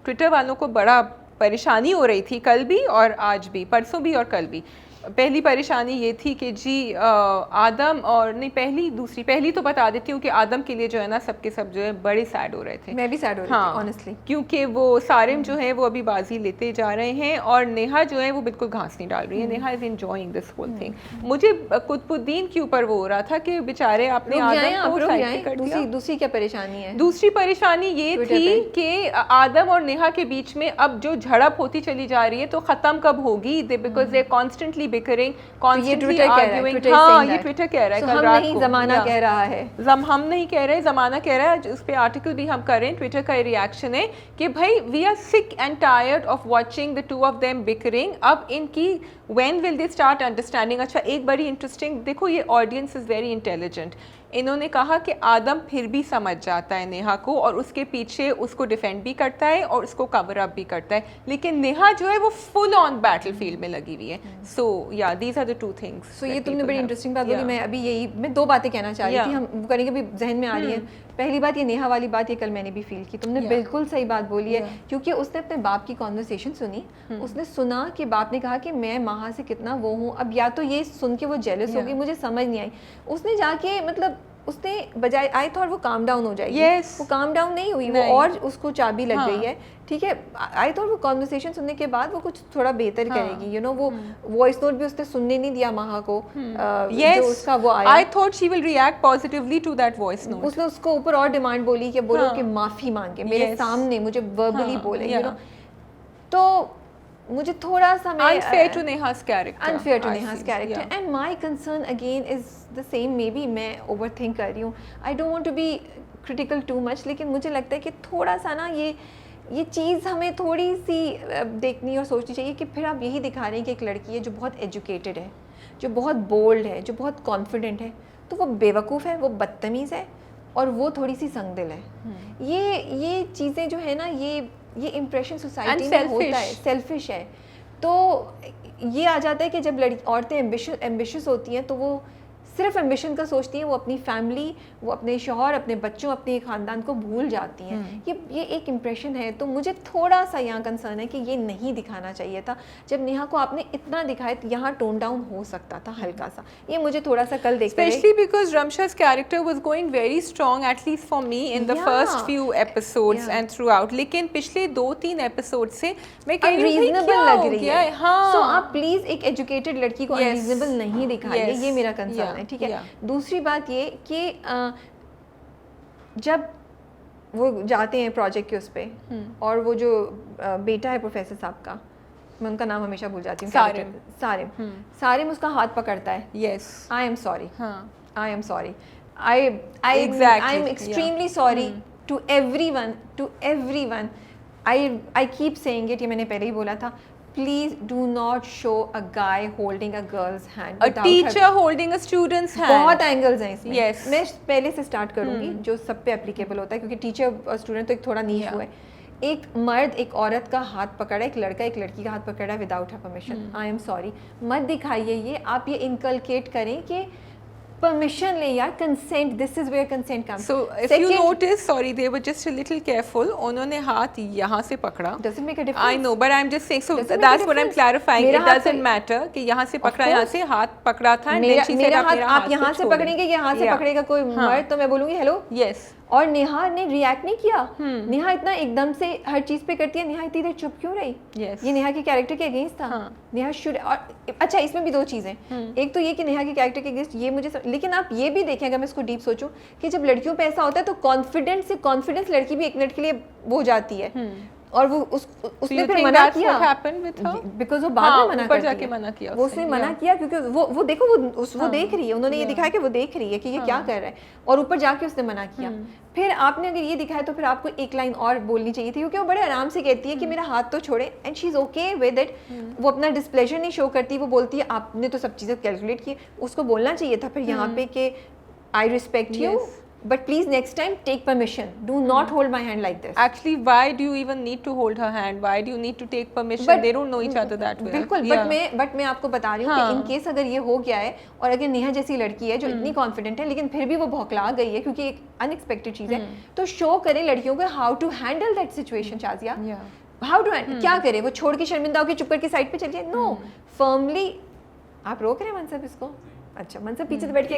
ट्विटर वालों को बड़ा परेशानी हो रही थी, कल भी और आज भी, परसों भी और कल भी, पहली परेशानी ये थी कि जी आदम और नहीं पहली तो बता देती हूँ कि आदम के लिए जो है ना सबके सब जो है बड़े सैड हो रहे थे। मैं भी सैड हो रही थी ऑनेस्टली, क्योंकि वो सारिम जो है वो अभी बाजी लेते जा रहे हैं और नेहा जो है वो बिल्कुल घास नहीं डाल रही है। Neha is enjoying this whole thing. मुझे कुतुबुद्दीन के ऊपर वो हो रहा था कि बेचारे आपने आदम को साइड पे कर दिया। दूसरी क्या परेशानी है? दूसरी परेशानी ये थी कि आदम और नेहा के बीच में अब जो झड़प होती चली जा रही है तो खत्म कब होगी? Because they constantly bickering, constantly arguing. हाँ, ये ट्विटर कह रहा है कल रात को। ज़माना कह रहा है, हम नहीं कह रहे, ज़माना कह रहा है। उस पे आर्टिकल भी हम कर रहे हैं, ट्विटर का रिएक्शन है कि भाई we are sick and tired of watching the two of them bickering. अब इनकी when will they start understanding? अच्छा, एक बड़ी इंटरेस्टिंग, देखो ये ऑडियंस इज़ वेरी इंटेलिजेंट। इन्होंने कहा कि आदम फिर भी समझ जाता है नेहा को और उसके पीछे उसको डिफेंड भी करता है और उसको कवर अप भी करता है, लेकिन नेहा जो है वो फुल ऑन बैटलफील्ड में लगी हुई है। So yeah these are the two things. So ये तुमने बड़ी इंटरेस्टिंग बात बोली। मैं दो बातें कहना चाह रही थी, हम करेंगे भी जहन में आ रही है। पहली बात, ये नेहा वाली बात ये कल मैंने भी फील की, तुमने बिल्कुल सही बात बोली है, क्योंकि उसने अपने बाप की कॉन्वर्सेशन सुनी। उसने सुना कि बाप ने कहा कि मैं माँ से कितना वो हूँ। अब या तो ये सुन के वो जेलस होगी, मुझे समझ नहीं आई। उसने जाके मतलब उसने बजाय, आई थॉट वो काम डाउन हो जाएगी, वो काम डाउन नहीं हुई, वो और उसको चाबी लग गई है। ठीक है, आई थॉट वो कॉन्वर्सेशन सुनने के बाद वो कुछ थोड़ा बेहतर करेगी। यू नो, वो वॉइस नोट भी उसने सुनने नहीं दिया महा को, जो उसका वो आया। I thought she will react positively to that voice note. उसने उसको ऊपर और डिमांड बोली कि बोलो कि माफी मांगे मेरे सामने, मुझे वर्बली बोले। यू नो, तो मुझे थोड़ा सा unfair to Neha's character and my concern again is the same. maybe मैं overthink कर रही हूँ, I don't want to be critical too much, लेकिन मुझे लगता है कि थोड़ा सा ना ये चीज़ हमें थोड़ी सी देखनी और सोचनी चाहिए कि फिर आप यही दिखा रहे हैं कि एक लड़की है जो बहुत एजुकेटेड है, जो बहुत बोल्ड है, जो बहुत कॉन्फिडेंट है, तो वो बेवकूफ़ है, वो बदतमीज़ है और वो थोड़ी सी संगदिल है। ये चीज़ें जो है ना, ये इम्प्रेशन सोसाइटी में होता है, सेल्फिश है। तो ये आ जाता है कि जब औरतें एम्बिशियस होती हैं तो वो सिर्फ एम्बिशन का सोचती हैं, वो अपनी फैमिली, वो अपने शौहर, अपने बच्चों, अपने ख़ानदान को भूल जाती हैं। ये एक इम्प्रेशन है। तो मुझे थोड़ा सा यहाँ कंसर्न है कि ये नहीं दिखाना चाहिए था। जब नेहा को आपने इतना दिखाया तो यहाँ टोन डाउन हो सकता था हल्का सा। ये मुझे थोड़ा सा कल देखते specially because Ramsha's character was going very strong, at least for me, in the first few episodes and throughout. लेकिन पिछले 2-3 एपिसोड से मैं कह रही हूँ रीजनेबल लग रही है। हाँ, सो आप प्लीज एक एजुकेटेड लड़की को अनरीजनेबल नहीं दिखाइए, ये मेरा कंसर्न है। ठीक है, दूसरी बात ये कि जब वो जाते हैं प्रोजेक्ट के उस पे और वो जो बेटा है प्रोफेसर साहब का, मैं उनका नाम हमेशा भूल जाती हूँ, सारिम उसका हाथ पकड़ता है। Yes, I am sorry, I am sorry, I am extremely sorry to everyone. I keep saying it, ये मैंने पहले ही बोला था। Please do not show a guy holding a girl's hand. A teacher holding a student's hand. बहुत angles हैं इसमें। Yes. मैं पहले से स्टार्ट करूँगी जो सब पे एप्लीकेबल होता है, क्योंकि टीचर और स्टूडेंट तो एक थोड़ा नीच हुआ है। एक मर्द एक औरत का हाथ पकड़ा, एक लड़का एक लड़की का हाथ पकड़ा without her permission. I am sorry, मत दिखाइए ये। आप ये इनकलकेट करें कि परमिशन ले यार, consent, this is where consent comes. So if you notice, sorry, they were just a little careful. उन्होंने हाथ यहाँ से पकड़ा। Doesn't make a difference. I know, but I am just saying, so that's what I am clarifying. It doesn't matter कि यहाँ से पकड़ा, यहाँ से हाथ पकड़ा था। मेरा हाथ आप यहाँ से पकड़ेंगे, यहाँ से पकड़ेगा कोई मर्द, तो मैं बोलूँगी हेलो। यस। और नेहा ने रिएक्ट नहीं किया। नेहा इतना एकदम से हर चीज पे करती है, नेहा इतनी देर चुप क्यों रही? ये नेहा के कैरेक्टर के अगेंस्ट था। नेहा शुड, और अच्छा इसमें भी दो चीजें, एक तो ये कि नेहा के कैरेक्टर के अगेंस्ट ये मुझे लेकिन आप ये भी देखें, अगर मैं इसको डीप सोचूं, कि जब लड़कियों पे ऐसा होता है तो कॉन्फिडेंस लड़की भी एक मिनट के लिए वो जाती है, और वो उसने फिर मना किया, बिकॉज वो बाद में मना किया, वो उसने मना किया क्योंकि वो देखो वो देख रही है, उन्होंने ये दिखाया कि वो देख रही है कि ये क्या कर रहा है, और ऊपर जाके उसने मना किया। फिर आपने अगर ये दिखाया तो फिर आपको एक लाइन और बोलनी चाहिए थी, क्योंकि वो बड़े आराम से कहती है कि मेरा हाथ तो छोड़े, and she is okay with it. वो अपना डिस्प्लेजर नहीं शो करती, वो बोलती है आपने तो सब चीज़ें कैलकुलेट की। उसको बोलना चाहिए था फिर यहाँ पे कि I respect you, but please next time take permission, do not hold my hand like this. Actually, why do you even need to hold her hand? Why do you need to take permission? They don't know each other that well. बिल्कुल, but मैं आपको बता रही हूँ कि in case अगर ये हो गया है, और अगर नेहा जैसी लड़की है जो इतनी कॉन्फिडेंट है लेकिन फिर भी वो भौकला गई है क्योंकि एक अनएक्सपेक्टेड चीज़ है, तो शो करें लड़कियों को how to handle that situation. Shazia, how to क्या करे? वो छोड़ के शर्मिंदा होकर चुप करके साइड पे चली जाए? नो, फर्मली आप रोक रहे हैं मनसब इसको? अच्छा, मनसब पीछे से बैठ के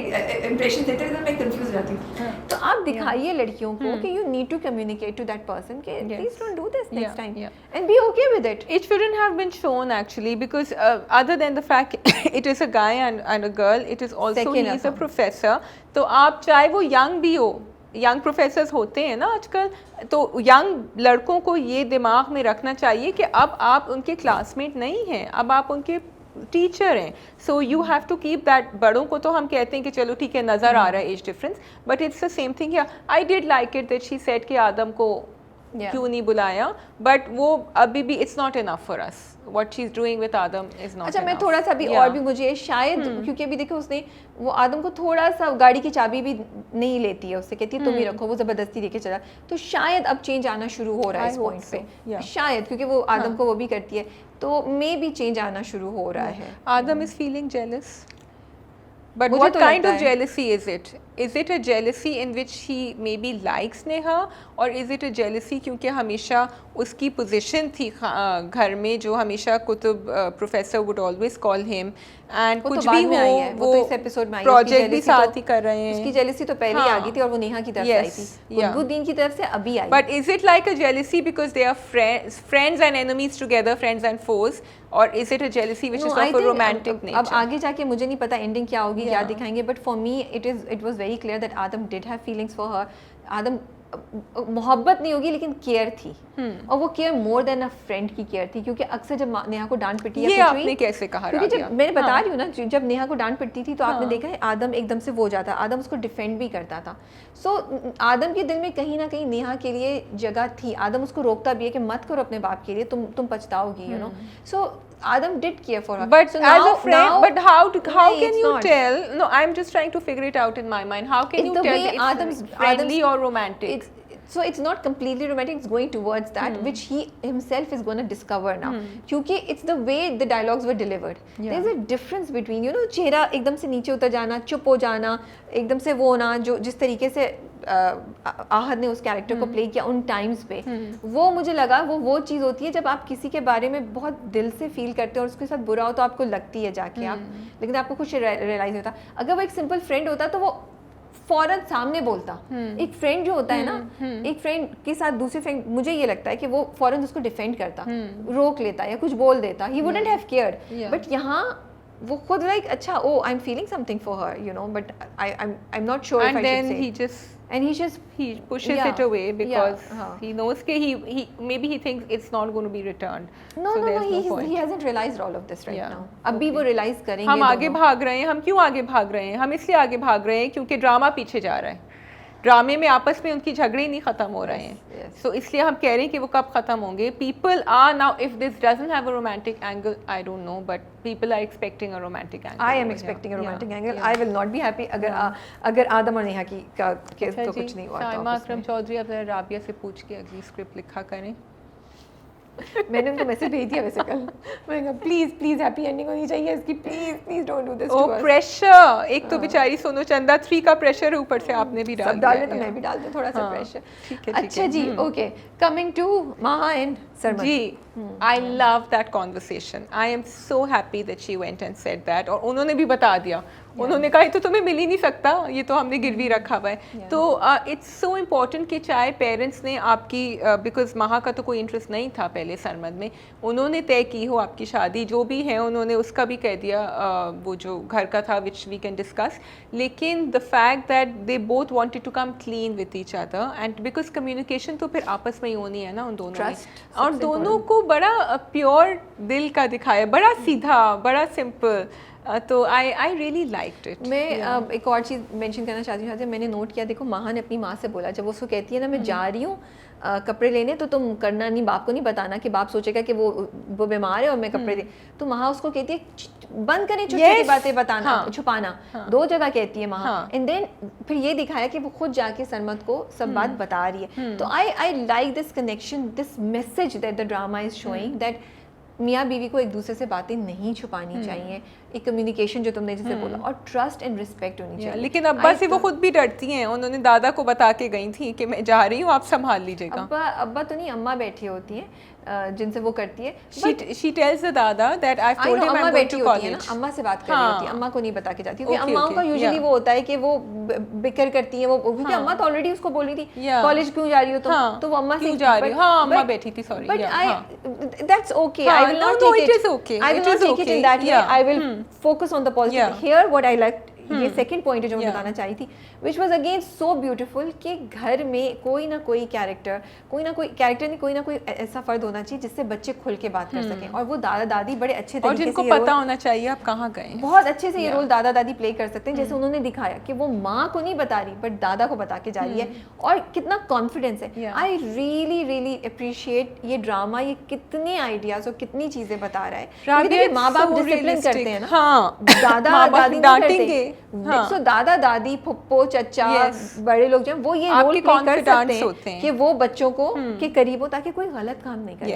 इंप्रेशन देते हैं, मैं कंफ्यूज रहती हूँ। तो आप दिखाइए लड़कियों को कि you need to communicate to that person कि please don't do this next time and be okay with it. It shouldn't have been shown actually, because other than the fact it is a guy and a girl, it is also he is a professor. तो आप चाहे वो young भी हो, young professors होते हैं ना आजकल, तो यंग लड़कों को ये दिमाग में रखना चाहिए कि अब आप उनके क्लासमेट नहीं हैं, अब आप उनके टीचर हैं। So you have to keep that. बड़ों को तो हम कहते हैं कि चलो ठीक है, नज़र आ रहा है age difference, but it's the same thing here. I did like it that she said कि आदम को क्यों नहीं बुलाया, बट वो अभी भी it's not enough for us. What she's doing with Adam is not अच्छा, enough. मैं थोड़ा सा भी और भी मुझे शायद क्योंकि अभी देखो उसने वो आदम को थोड़ा सा गाड़ी की चाबी भी नहीं लेती है, उससे कहती है तुम ही रखो, वो जबरदस्ती लेके चला। तो शायद अब चेंज आना शुरू हो रहा है इस पॉइंट पे, शायद क्योंकि वो आदम को वो भी करती है, तो मे भी चेंज आना शुरू हो रहा है। Adam is feeling jealous. But what kind of jealousy is it? Is it a jealousy in which he maybe likes Neha, or is it a jealousy क्योंकि हमेशा उसकी पोजीशन थी घर में, जो हमेशा Qutub professor would always call him, and कुछ भी हो वो तो इस एपिसोड में प्रोजेक्ट भी साथ ही कर रहे हैं। उसकी जेलसी तो पहले ही आ गई थी और वो नेहा की तरफ से आई थी, गुद्दीन की तरफ से अभी आई। But is it like a jealousy because they are friends and enemies together, friends and foes, or is it a jealousy which is of a romantic nature? अब आगे जाके मुझे नहीं पता एंडिंग क्या होगी, क्या दिखाएंगे, but for me it was very clear that Adam did have feelings for her. Adam मोहब्बत नहीं होगी लेकिन केयर थी, और वो care more than a friend की केयर थी, क्योंकि अक्सर जब नेहा को डांट पिटी ये आपने कैसे कहा, क्योंकि जब मैं बता रही हूँ ना, जब नेहा को डांट पिटती थी तो आपने देखा है आदम एकदम से वो जाता, आदम उसको डिफेंड भी करता था। सो आदम के दिल में कहीं ना कहीं नेहा के लिए जगह थी, आदम उसको रोकता भी है कि मत करो अपने बाप के लिए, तुम पछताओगी, you know. So Adam did care for her. But so as a friend, but how can you tell? No, I'm just trying to figure it out in my mind. How can you tell that it's friendly or romantic? So it's not completely romantic, it's going towards that, which he himself is going to discover now. क्योंकि it's the way the dialogues were delivered. There's a difference between, you know, चेहरा एकदम से नीचे उतर जाना, चुप हो जाना, एकदम से वो ना, जो जिस तरीके से आहद ने उस कैरेक्टर को प्ले किया उन टाइम्स पे, वो मुझे लगा वो चीज़ होती है जब आप किसी के बारे में बहुत दिल से फील करते हो और उसके साथ बुरा हो तो आपको लगती है जाके आप, लेकिन आपको कुछ रियलाइज होता। अगर वो एक सिंपल फ्रेंड होता तो वो फौरन सामने बोलता। एक फ्रेंड जो होता है ना, एक फ्रेंड के साथ दूसरे फ्रेंड, मुझे ये लगता है कि वो फौरन उसको डिफेंड करता, रोक लेता या कुछ बोल देता, he wouldn't have cared. But यहाँ वो खुद लाइक अच्छा, oh I am feeling something for her, you know, but I am not sure if I should say. And he pushes it away because he knows that he maybe he thinks it's not going to be returned. No, he hasn't realized all of this right now. अभी वो realize करेंगे। हम आगे भाग रहे हैं। हम क्यों आगे भाग रहे हैं? हम इसलिए आगे भाग रहे हैं क्योंकि ड्रामा पीछे जा रहा है। ड्रामे में आपस में उनकी झगड़े ही नहीं खत्म हो रहे हैं। सो इसलिए हम कह रहे हैं कि वो कब खत्म होंगे। People are now, if this doesn't have a romantic angle, I don't know, but people are expecting a romantic angle. I am expecting a romantic angle. I will not be happy अगर आदम और नेहा की case तो कुछ नहीं हुआ। साइमा अकरम चौधरी अब राबिया से पूछ के अगली स्क्रिप्ट लिखा करें। मैंने उनको मैसेज भेज दिया वैसे कल, मैंने कहा प्लीज हैप्पी एंडिंग होनी चाहिए इसकी, please don't do this to us. Pressure, एक तो बेचारी सोनू चंदा 3 का प्रेशर ऊपर से आपने भी डाल दिया, तो मैं भी डाल दूं थोड़ा सा प्रेशर। ठीक है, अच्छा जी, okay, coming to Maha and Sarmad ji, I love that conversation. I am so happy that she went and said that, और उन्होंने भी बता दिया, उन्होंने कहा तो तुम्हें मिल ही नहीं सकता, ये तो हमने गिरवी रखा हुआ है। तो इट्स सो इम्पॉर्टेंट कि चाहे पेरेंट्स ने आपकी, बिकॉज महा का तो कोई इंटरेस्ट नहीं था पहले सरमद में, उन्होंने तय की हो आपकी शादी, जो भी है उन्होंने उसका भी कह दिया, वो जो घर का था विच वी कैन डिस्कस, लेकिन the fact that they both wanted to come clean with each other, and because communication तो फिर आपस में ही होनी है ना उन दोनों में, और दोनों को बड़ा प्योर दिल का दिखाया, बड़ा सीधा, बड़ा सिंपल। तो आई रियली लाइक्ड इट। मैं एक और चीज़ मेंशन करना चाहती हूँ, मैंने नोट किया, देखो माहा ने अपनी माँ से बोला, जब वो उसको कहती है ना मैं जा रही हूँ कपड़े लेने, तो तुम करना नहीं, बाप को नहीं बताना कि बाप सोचेगा कि वो बीमार है और मैं कपड़े दे, तो माहा उसको कहती है बंद करें छोटी छोटी बातें बताना, छुपाना। 2 जगह कहती है माहा, एंड देन फिर ये दिखाया कि वो खुद जाके सरमद को सब बात बता रही है। तो I like this connection, this message that the drama is showing, that मियाँ बीवी को एक दूसरे से बातें नहीं छुपानी चाहिए। एक कम्युनिकेशन जो तुमने जैसे बोला, और ट्रस्ट एंड रिस्पेक्ट होनी चाहिए। लेकिन अब्बा से वो खुद भी डरती हैं, उन्होंने दादा को बता के गई थी कि मैं जा रही हूँ, आप संभाल लीजिएगा। अब्बा तो नहीं, अम्मा बैठी होती हैं जिनसे वो करती है। She tells the dada that I've told him I'm going to college. अम्मा से बात कर रही होती है, अम्मा को नहीं बता के जाती, क्योंकि अम्माओं का यूजुअली वो होता है कि वो बिकर करती है, वो क्योंकि अम्मा तो ऑलरेडी उसको बोल रही थी कॉलेज क्यों जा रही हो तुम, तो वो अम्मा से जा रही हो, हाँ अम्मा बैठी थी, sorry, but I that's okay, I will not take it, I will not take it in that way, I will focus on the positive. Here what I like, ये सेकंड पॉइंट है जो मैं बताना चाही थी, which was again so beautiful, कि घर में कोई ना कोई कैरेक्टर नहीं, कोई ना कोई ऐसा फर्द होना चाहिए जिससे बच्चे खुल के बात कर सकें, और वो दादा दादी बड़े अच्छे तरीके से, जिनको पता होना चाहिए आप कहाँ गए, बहुत अच्छे से ये रोल दादा दादी प्ले कर सकते हैं, जैसे उन्होंने दिखाया कि वो माँ को नहीं बता रही बट दादा को बता के जा रही है, और कितना कॉन्फिडेंस है। आई रियली रियली अप्रिशिएट ये ड्रामा, ये कितने आइडियाज और कितनी चीजें बता रहा है। माँ बाप डिसिप्लिन करते हैं ना, दादा दादी डांटेंगे, सो दादा दादी फुप्पो चचा बड़े लोग जो वो ये रोल प्ले कर सकते हैं कि वो बच्चों को के करीब हो, ताकि कोई गलत काम नहीं करे।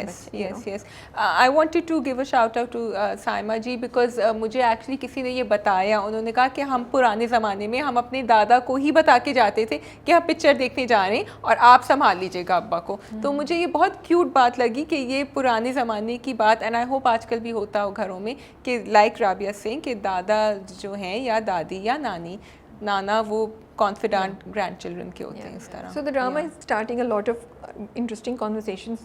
yes I wanted to give a shout out to Saima ji, because मुझे एक्चुअली किसी ने ये बताया, उन्होंने कहा कि हम पुराने ज़माने में हम अपने दादा को ही बता के जाते थे कि हम पिक्चर देखने जा रहे हैं और आप संभाल लीजिएगा अब्बा को। तो मुझे ये बहुत क्यूट बात लगी कि ये पुराने ज़माने की बात, एंड आई होप आजकल भी होता हो घरों में कि लाइक राबिया सिंह के दादा जो हैं या दादी या नानी नाना वो confident grandchildren के होते हैं इस तरह। So the drama is starting a lot of interesting conversations.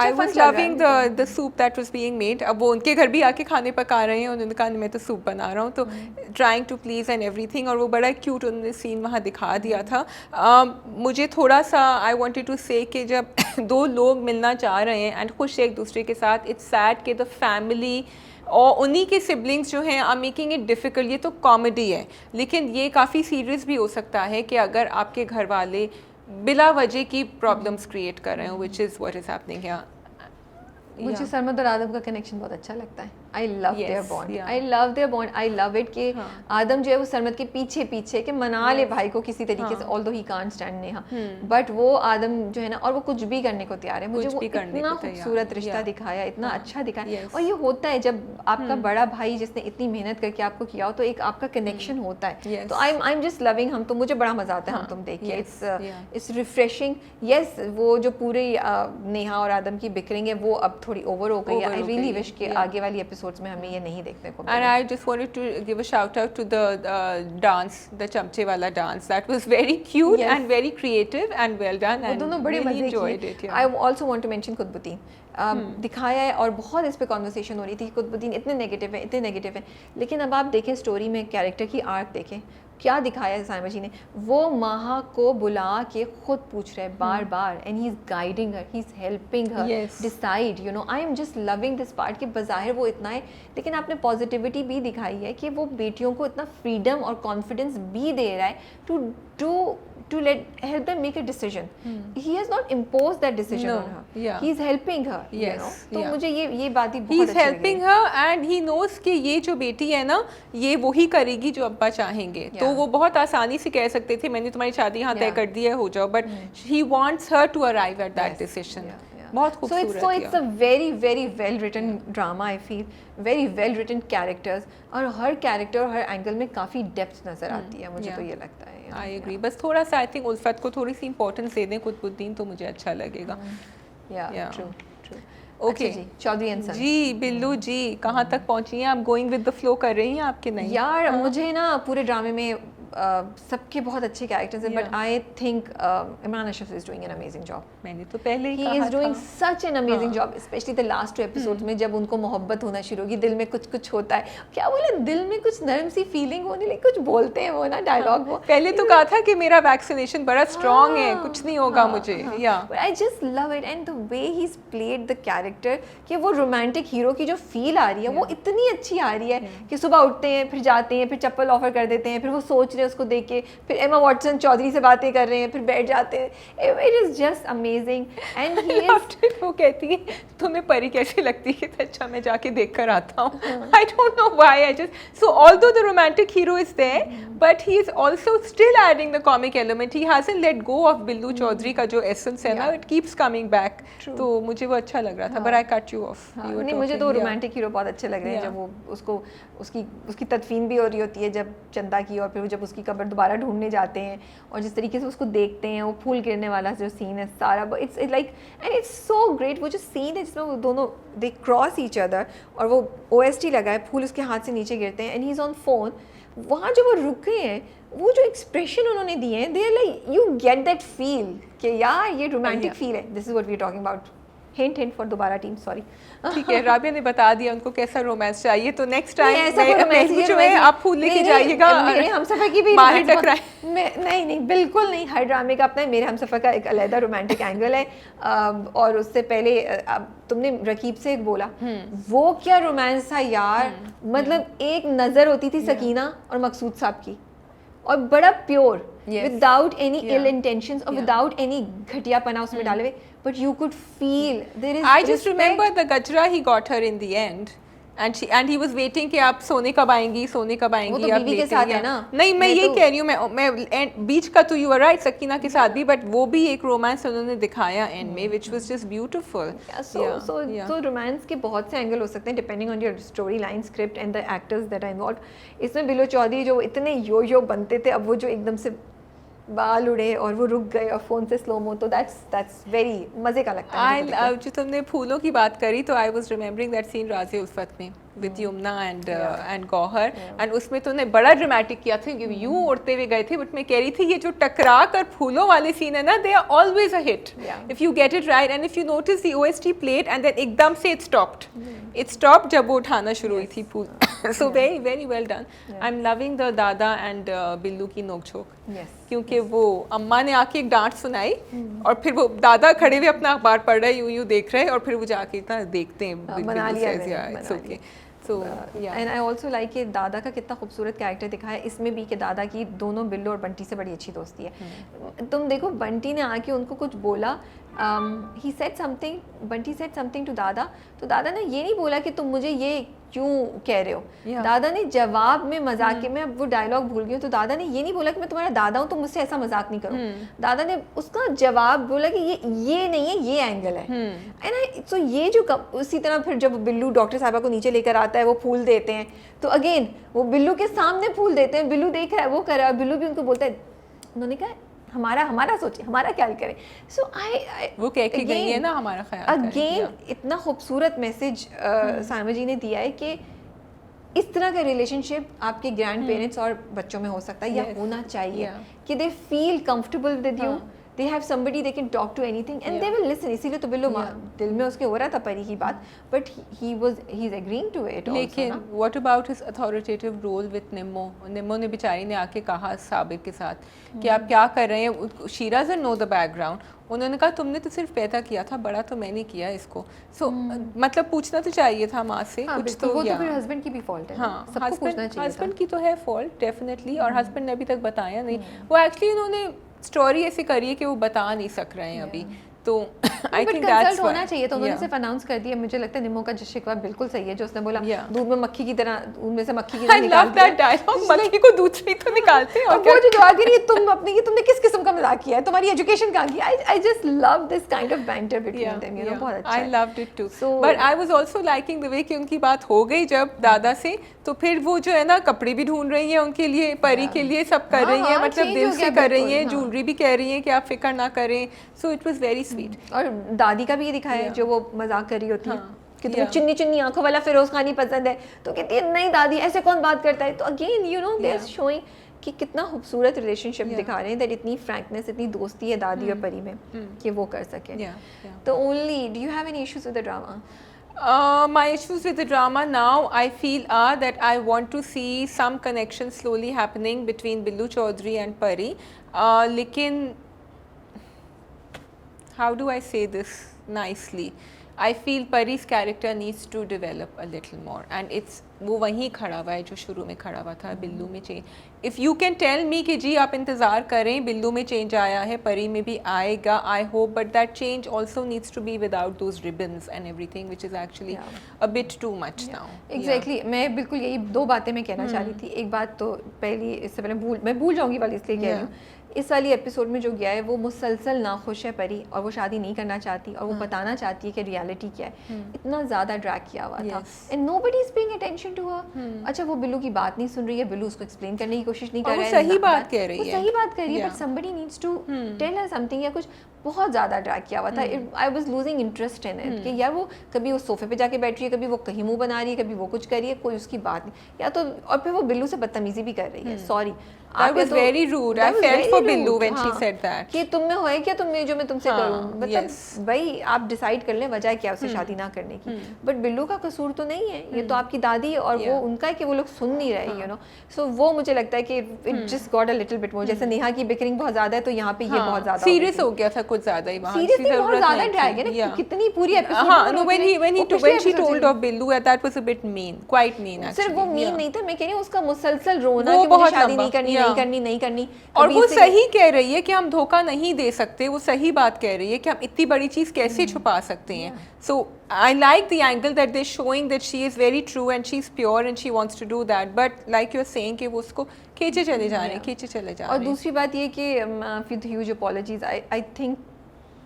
I was loving the soup that was being made. अब वो उनके घर भी आके खाने पका रहे हैं, उन्होंने कहा मैं तो सूप बना रहा हूँ, तो trying to please and everything, और वो बड़ा क्यूट उन्होंने सीन वहाँ दिखा दिया था। मुझे थोड़ा सा I wanted to say कि जब दो लोग मिलना चाह रहे हैं एंड खुश एक दूसरे के साथ, it's sad कि the family और उन्हीं के सिबलिंग्स जो हैं आर मेकिंग इट डिफ़िकल्ट। ये तो कॉमेडी है, लेकिन ये काफ़ी सीरियस भी हो सकता है कि अगर आपके घर वाले बिला वजह की प्रॉब्लम्स क्रिएट कर रहे हो, which is what is happening here. मुझे सरमद और आदम का कनेक्शन बहुत अच्छा लगता है। I love their bond, I love their bond, I love it कि आदम जो है वो सरमद के पीछे पीछे कि मना ले भाई को किसी तरीके से, although he can't stand Neha, but वो आदम जो है ना, और वो कुछ भी करने को तैयार है। मुझे वो इतना खूबसूरत रिश्ता दिखाया, इतना अच्छा दिखाया, और ये होता है जब आपका बड़ा भाई जिसने इतनी मेहनत करके आपको किया हो, तो एक आपका कनेक्शन होता है। तो आई एम जस्ट लविंग हम, तो मुझे बड़ा मजा आता है हम तुम देख के, इट्स रिफ्रेशिंग। यस, वो जो पूरी नेहा और आदम की बिकरिंग है वो अब थोड़ी ओवर हो गई है। आई रियली विश कि आगे वाली एपिसोड्स में हमें ये नहीं देखने को मिले। And I just wanted to give a shout out to the dance, the चमचे वाला dance, that was very cute and very creative and well done, and दोनों बड़े मजे enjoyed it। I also want to mention Qutubuddin, दिखाया है और बहुत इस पे कॉन्वर्सेशन हो रही थी, कुतुबुद्दीन इतने नेगेटिव है, लेकिन अब आप देखें स्टोरी में कैरेक्टर की आर्क देखें, क्या दिखाया है साइमा जी ने। वो माहा को बुला के खुद पूछ रहे बार बार, and he is guiding her, he is helping her decide, you know. I am just loving this part कि बज़ाहिर वो इतना है, लेकिन आपने पॉजिटिविटी भी दिखाई है कि वो बेटियों को इतना फ्रीडम और कॉन्फिडेंस भी दे रहा है to help them make a decision. He has not imposed that decision on her. He is helping her. You know? तो मुझे ये बात ही बहुत अच्छी लगी। He is helping her and he knows कि ये जो बेटी है ना, ये वही करेगी जो अब्बा चाहेंगे। तो वो बहुत आसानी से कह सकते थे मैंने तुम्हारी शादी यहाँ तय कर दी है, हो जाओ, but he wants her to arrive at that decision. बहुत खूबसूरत। So it's a very very well written drama, I feel, very well written characters, और हर कैरेक्टर और हर एंगल में काफ़ी डेप्थ नज़र आती है, मुझे तो ये लगता है। I agree, बस थोड़ा सा आई थिंक उल्फत को थोड़ी सी इंपॉर्टेंस दे दें कुतुबुद्दीन, तो मुझे अच्छा लगेगा। true. ओके जी, चौधरी अंसर जी, बिल्लू जी कहाँ तक पहुँची हैं आप? गोइंग विद द फ्लो कर रही हैं आपके? नहीं यार, मुझे ना पूरे ड्रामे में सबके बहुत अच्छे कैरेक्टर्स हैं, but I think Imran Ashraf is doing an amazing job. मैंने तो पहले ही he is doing such an amazing job, specially the last 2 episodes में, जब उनको मोहब्बत होना शुरू होगी, दिल में कुछ होता है, क्या बोले, दिल में कुछ नरम सी फीलिंग होने लगी, कुछ बोलते हैं वो ना डायलॉग, वो पहले तो कहा था कि मेरा वैक्सीनेशन बड़ा स्ट्रॉन्ग है, कुछ नहीं होगा मुझे। I just love it, and the way he is played the character, कि वो रोमांटिक हीरो की जो फील आ रही है वो इतनी अच्छी आ रही है कि सुबह उठते हैं, फिर जाते हैं, फिर चप्पल ऑफर कर देते हैं, फिर वो सोच रहे मुझे उसको देख के, फिर एमा वॉटसन चौधरी से बातें कर रहे हैं, फिर बैठ जाते हैं, it is just amazing. And he is, वो कहती है तुम्हें परी कैसी लगती है, तो अच्छा मैं जाके देख कर आता हूँ। I don't know why, I just, so although the romantic hero is there but he is also still adding the comic element, he hasn't let go of Billu Chaudhary का जो एसेंस है ना, इट कीप्स कमिंग बैक। तो मुझे वो अच्छा लग रहा था, but I cut you of. नहीं मुझे तो रोमांटिक हीरो बहुत अच्छे लग रहे हैं, जब वो उसको उसकी तदफीन भी हो रही होती है जब चंदा की, और फिर जब उसकी कब्र दोबारा ढूंढने जाते हैं और जिस तरीके से उसको देखते हैं, वो फूल गिरने वाला जो सीन है सारा, it's like and it's so great. वो जो सीन है जिसमें वो दोनों दे क्रॉस ईच अदर और वो OST लगा है, फूल उसके हाथ से नीचे गिरते हैं and he is on phone, वहाँ जो वो रुक गए हैं, वो जो एक्सप्रेशन उन्होंने दिए हैं, they are like you get that feel कि यार ये रोमांटिक फील है, this is what we are talking about. Hint for Dobara team, sorry. ठीक है, राबिया ने बता दिया उनको कैसा रोमांस चाहिए, तो नेक्स्ट टाइम मैं आप फूल लेके जाइएगा। मेरे हमसफर की भी बाहर टकराए। नहीं बिल्कुल नहीं, हर ड्रामे का अपना, मेरे हमसफर का एक अलग रोमांटिक एंगल है। और उससे पहले तुमने रकीब से एक बोला, वो क्या रोमांस था यार, मतलब एक नज़र होती थी सकीना और मकसूद साहब की, और बड़ा प्योर, विदाउट एनी इल इंटेंशंस और विदाउट एनी घटियापना उसमें डाले हुए, but you could feel there is I just remember the gajra he got her in the end and he was waiting कि आप सोने कब आएंगी, सोने कब आएंगी, वो तो बीवी के साथ है ना। नहीं मैं यही कह रही हूँ, मैं बीच का तो you are right सकीना के साथ भी, बट वो भी एक रोमांस उन्होंने दिखाया एंड में which was just beautiful। so romance के बहुत से एंगल हो सकते हैं depending on your story line, script and the actors that are involve. इसमें बिल्लू चौधरी जो इतने यो बनते थे, अब वो जो एकदम से बाल उड़े और वो रुक गए और फोन से स्लो मो, तो दैट्स वेरी मजे का लगता है। जो तुमने फूलों की बात करी, तो I was remembering that scene Raaze Ulfat में with Yamuna and Gauhar, and उसमें तुमने बड़ा ड्रामेटिक किया था क्योंकि यूं उड़ते हुए गए थे, बट मैं कह रही थी ये जो टकरा कर फूलों वाले सीन है ना, they are always a hit if you get it right and if you notice the OST played and then एकदम से इट स्टॉप्ड जब वो उठाना शुरू हुई थी फूल। So very very well done. I am loving the दादा एंड बिल्लू की नोकझोंक, क्योंकि वो अम्मा ने आके एक डांट सुनाई और फिर वो दादा खड़े हुए अपना अखबार पढ़ रहे, यूं देख रहे हैं, और फिर वो जाके इतना देखते हैं। एंड आई ऑल्सो लाइक कि दादा का कितना खूबसूरत कैरेक्टर दिखाया इसमें भी, कि दादा की दोनों बिल्लू और बंटी से बड़ी अच्छी दोस्ती है। तुम देखो बंटी ने आके उनको कुछ बोला, he said something, Bunty said something to दादा, तो दादा ने ये नहीं बोला कि तुम मुझे ये क्यों कह रहे हो, दादा ने जवाब में मजाक में, अब वो डायलॉग भूल गई हूँ, तो दादा ने ये नहीं बोला कि मैं तुम्हारा दादा हूँ तो मुझसे ऐसा मजाक नहीं करो, दादा ने उसका जवाब बोला कि ये नहीं है, ये एंगल है। एंड सो ये जो उसी तरह फिर जब बिल्लू डॉक्टर साहबा को नीचे लेकर आता है, वो फूल देते हैं, तो अगेन वो बिल्लू के सामने फूल देते हैं, बिल्लू देख रहा है, वो कर रहा है, बिल्लू भी उनको बोलता है, उन्होंने कहा हमारा सोचे, हमारा ख्याल करें। सो आई वो कह के गई है ना, हमारा ख्याल अगेन इतना खूबसूरत मैसेज साइमा जी ने दिया है कि इस तरह का रिलेशनशिप आपके ग्रैंड पेरेंट्स और बच्चों में हो सकता है, या होना चाहिए, कि they feel comfortable with you, they have somebody they can talk to anything and they will listen। इसीलिए तो बिल्लो दिल में उसके हो रहा था परी की बात, but he's agreeing to it also। लेकिन what about his authoritative role with Nimmo ने बेचारी ने आके कहा साबिर के साथ कि आप क्या कर रहे हैं, she doesn't know the background, उन्होंने कहा तुमने तो सिर्फ पैदा किया था, बड़ा तो मैंने किया इसको। सो मतलब पूछना तो चाहिए था माँ से कुछ, तो वो तो फिर हस्बैंड की भी फॉल्ट है। हाँ, सबको पूछना चाहिए, हस्बैंड की तो है फॉल्ट डेफिनेटली, और हस्बैंड ने अभी तक बताया नहीं। वो एक्चुअली उन्होंने स्टोरी ऐसी करी है कि वो बता नहीं सक रहे हैं अभी, तो आई थिंक दैट्स होना चाहिए, तो उन्होंने सिर्फ अनाउंस कर दिया। मुझे लगता है निम्मो का शिकवा बिल्कुल सही है, जो उसने बोला दूध में मक्खी की तरह, दूध में से मक्खी की तरह निकाल दिया। I love that dialogue, मक्खी को दूध से ही तो निकालते हैं, और वो जो जवाब दे रही है, तुमने किस किस्म का मजाक किया है, तुम्हारी एजुकेशन कहाँ की। I just love this kind of banter between them, you know, बहुत अच्छा। I loved it too, but I was also liking the way कि उनकी बात हो गई जब दादा से, तो फिर वो जो है ना कपड़े भी ढूंढ रही हैं उनके लिए, परी के लिए, सब कर रही हैं, मतलब दिल से कर रही हैं, ज्वेलरी भी कह रही हैं कि आप फिक्र ना करें। So it was very sweet. और दादी का भी ये दिखाया है, जो वो मजाक कर रही होती है कि तुम्हें चिन्नी चिन्नी आंखों वाला फिरोज खान ही पसंद है, तो कहती है नहीं दादी ऐसे कौन बात करता है। तो again you know they are showing कि कितना खूबसूरत रिलेशनशिप दिखा रहे हैं, दैट इतनी फ्रैंकनेस, इतनी दोस्ती है दादी और परी में कि वो कर सके। तो only do you have any issues with the drama? My issues with the drama now, I feel, are that I want to see some connection slowly happening between Billu Chaudhary and Pari. लेकिन how do I say this nicely? I feel Pari's character needs to develop a little more, and it's वो वहीं खड़ा हुआ है जो शुरू में खड़ा हुआ था. बिल्लू में change, if you can tell me कि जी आप इंतज़ार करें, बिल्लू में चेंज आया है, परी में भी आएगा, I hope, but that change also needs to be without those ribbons and everything which is actually a bit too much now. Exactly, मैं बिल्कुल यही दो बातें मैं कहना चाह रही थी. एक बात तो पहली, इससे पहले मैं भूल जाऊंगी वाली इसलिए कह रही हूँ. इस वाली एपिसोड में जो गया है वो मुसलसल नाखुश है परी, और वो शादी नहीं करना चाहती, और वो बताना चाहती है कि रियलिटी क्या है. इतना ज़्यादा ड्रैग किया हुआ था, and nobody is paying attention to her. अच्छा, वो बिल्लू की बात नहीं सुन रही है, बिल्लू उसको एक्सप्लेन करने की कोशिश नहीं कर रहा है, सही बात कह रही है, सही बात कर रही है, but somebody needs to tell her something. या कुछ बहुत ज़्यादा ड्रैग किया हुआ था. I was losing interest in it कि यार वो कभी वो सोफे पे जाके बैठ रही है, कभी वो कहीं मुंह बना रही है, कभी वो कुछ कर रही है, कोई उसकी बात नहीं. या तो और फिर वो बिल्लू से बदतमीजी भी कर रही है. Sorry, That was very rude. I felt for Billu when she said that. कि तुम में होए क्या, तुम में जो मैं तुमसे करूं, मतलब भाई आप डिसाइड कर लें वजह क्या उससे शादी ना करने की. बट बिल्लू का कसूर तो नहीं है, ये तो आपकी दादी है, और वो उनका है कि वो लोग सुन नहीं रहे, यू नो. सो वो मुझे लगता है कि it just got a little bit more. जैसे नेहा की बिकरिंग बहुत ज्यादा है, तो यहाँ पे ये बहुत ज्यादा सीरियस हो गया था, कुछ ज्यादा ही वहां. सीरियसली बहुत ज्यादा ड्रैग है ना, कितनी पूरी एपिसोड. हां, no, when she told of Billu, that was a bit mean, quite mean actually. सिर्फ वो मीन नहीं था, मैं कह रही हूं उसका मुसलसल रोना कि मुझे शादी नहीं करनी, नहीं करनी, नहीं करनी. और वो सही कह रही है कि हम धोखा नहीं दे सकते, वो सही बात कह रही है कि हम इतनी बड़ी चीज कैसे छुपा सकते हैं. So I like the angle that they showing that she is very true and she is pure and she wants to do that, but like you are saying कि वो उसको खींचे चले जा रहे हैं, खींचे चले जा रहे हैं. और दूसरी बात ये कि with huge apologies, I think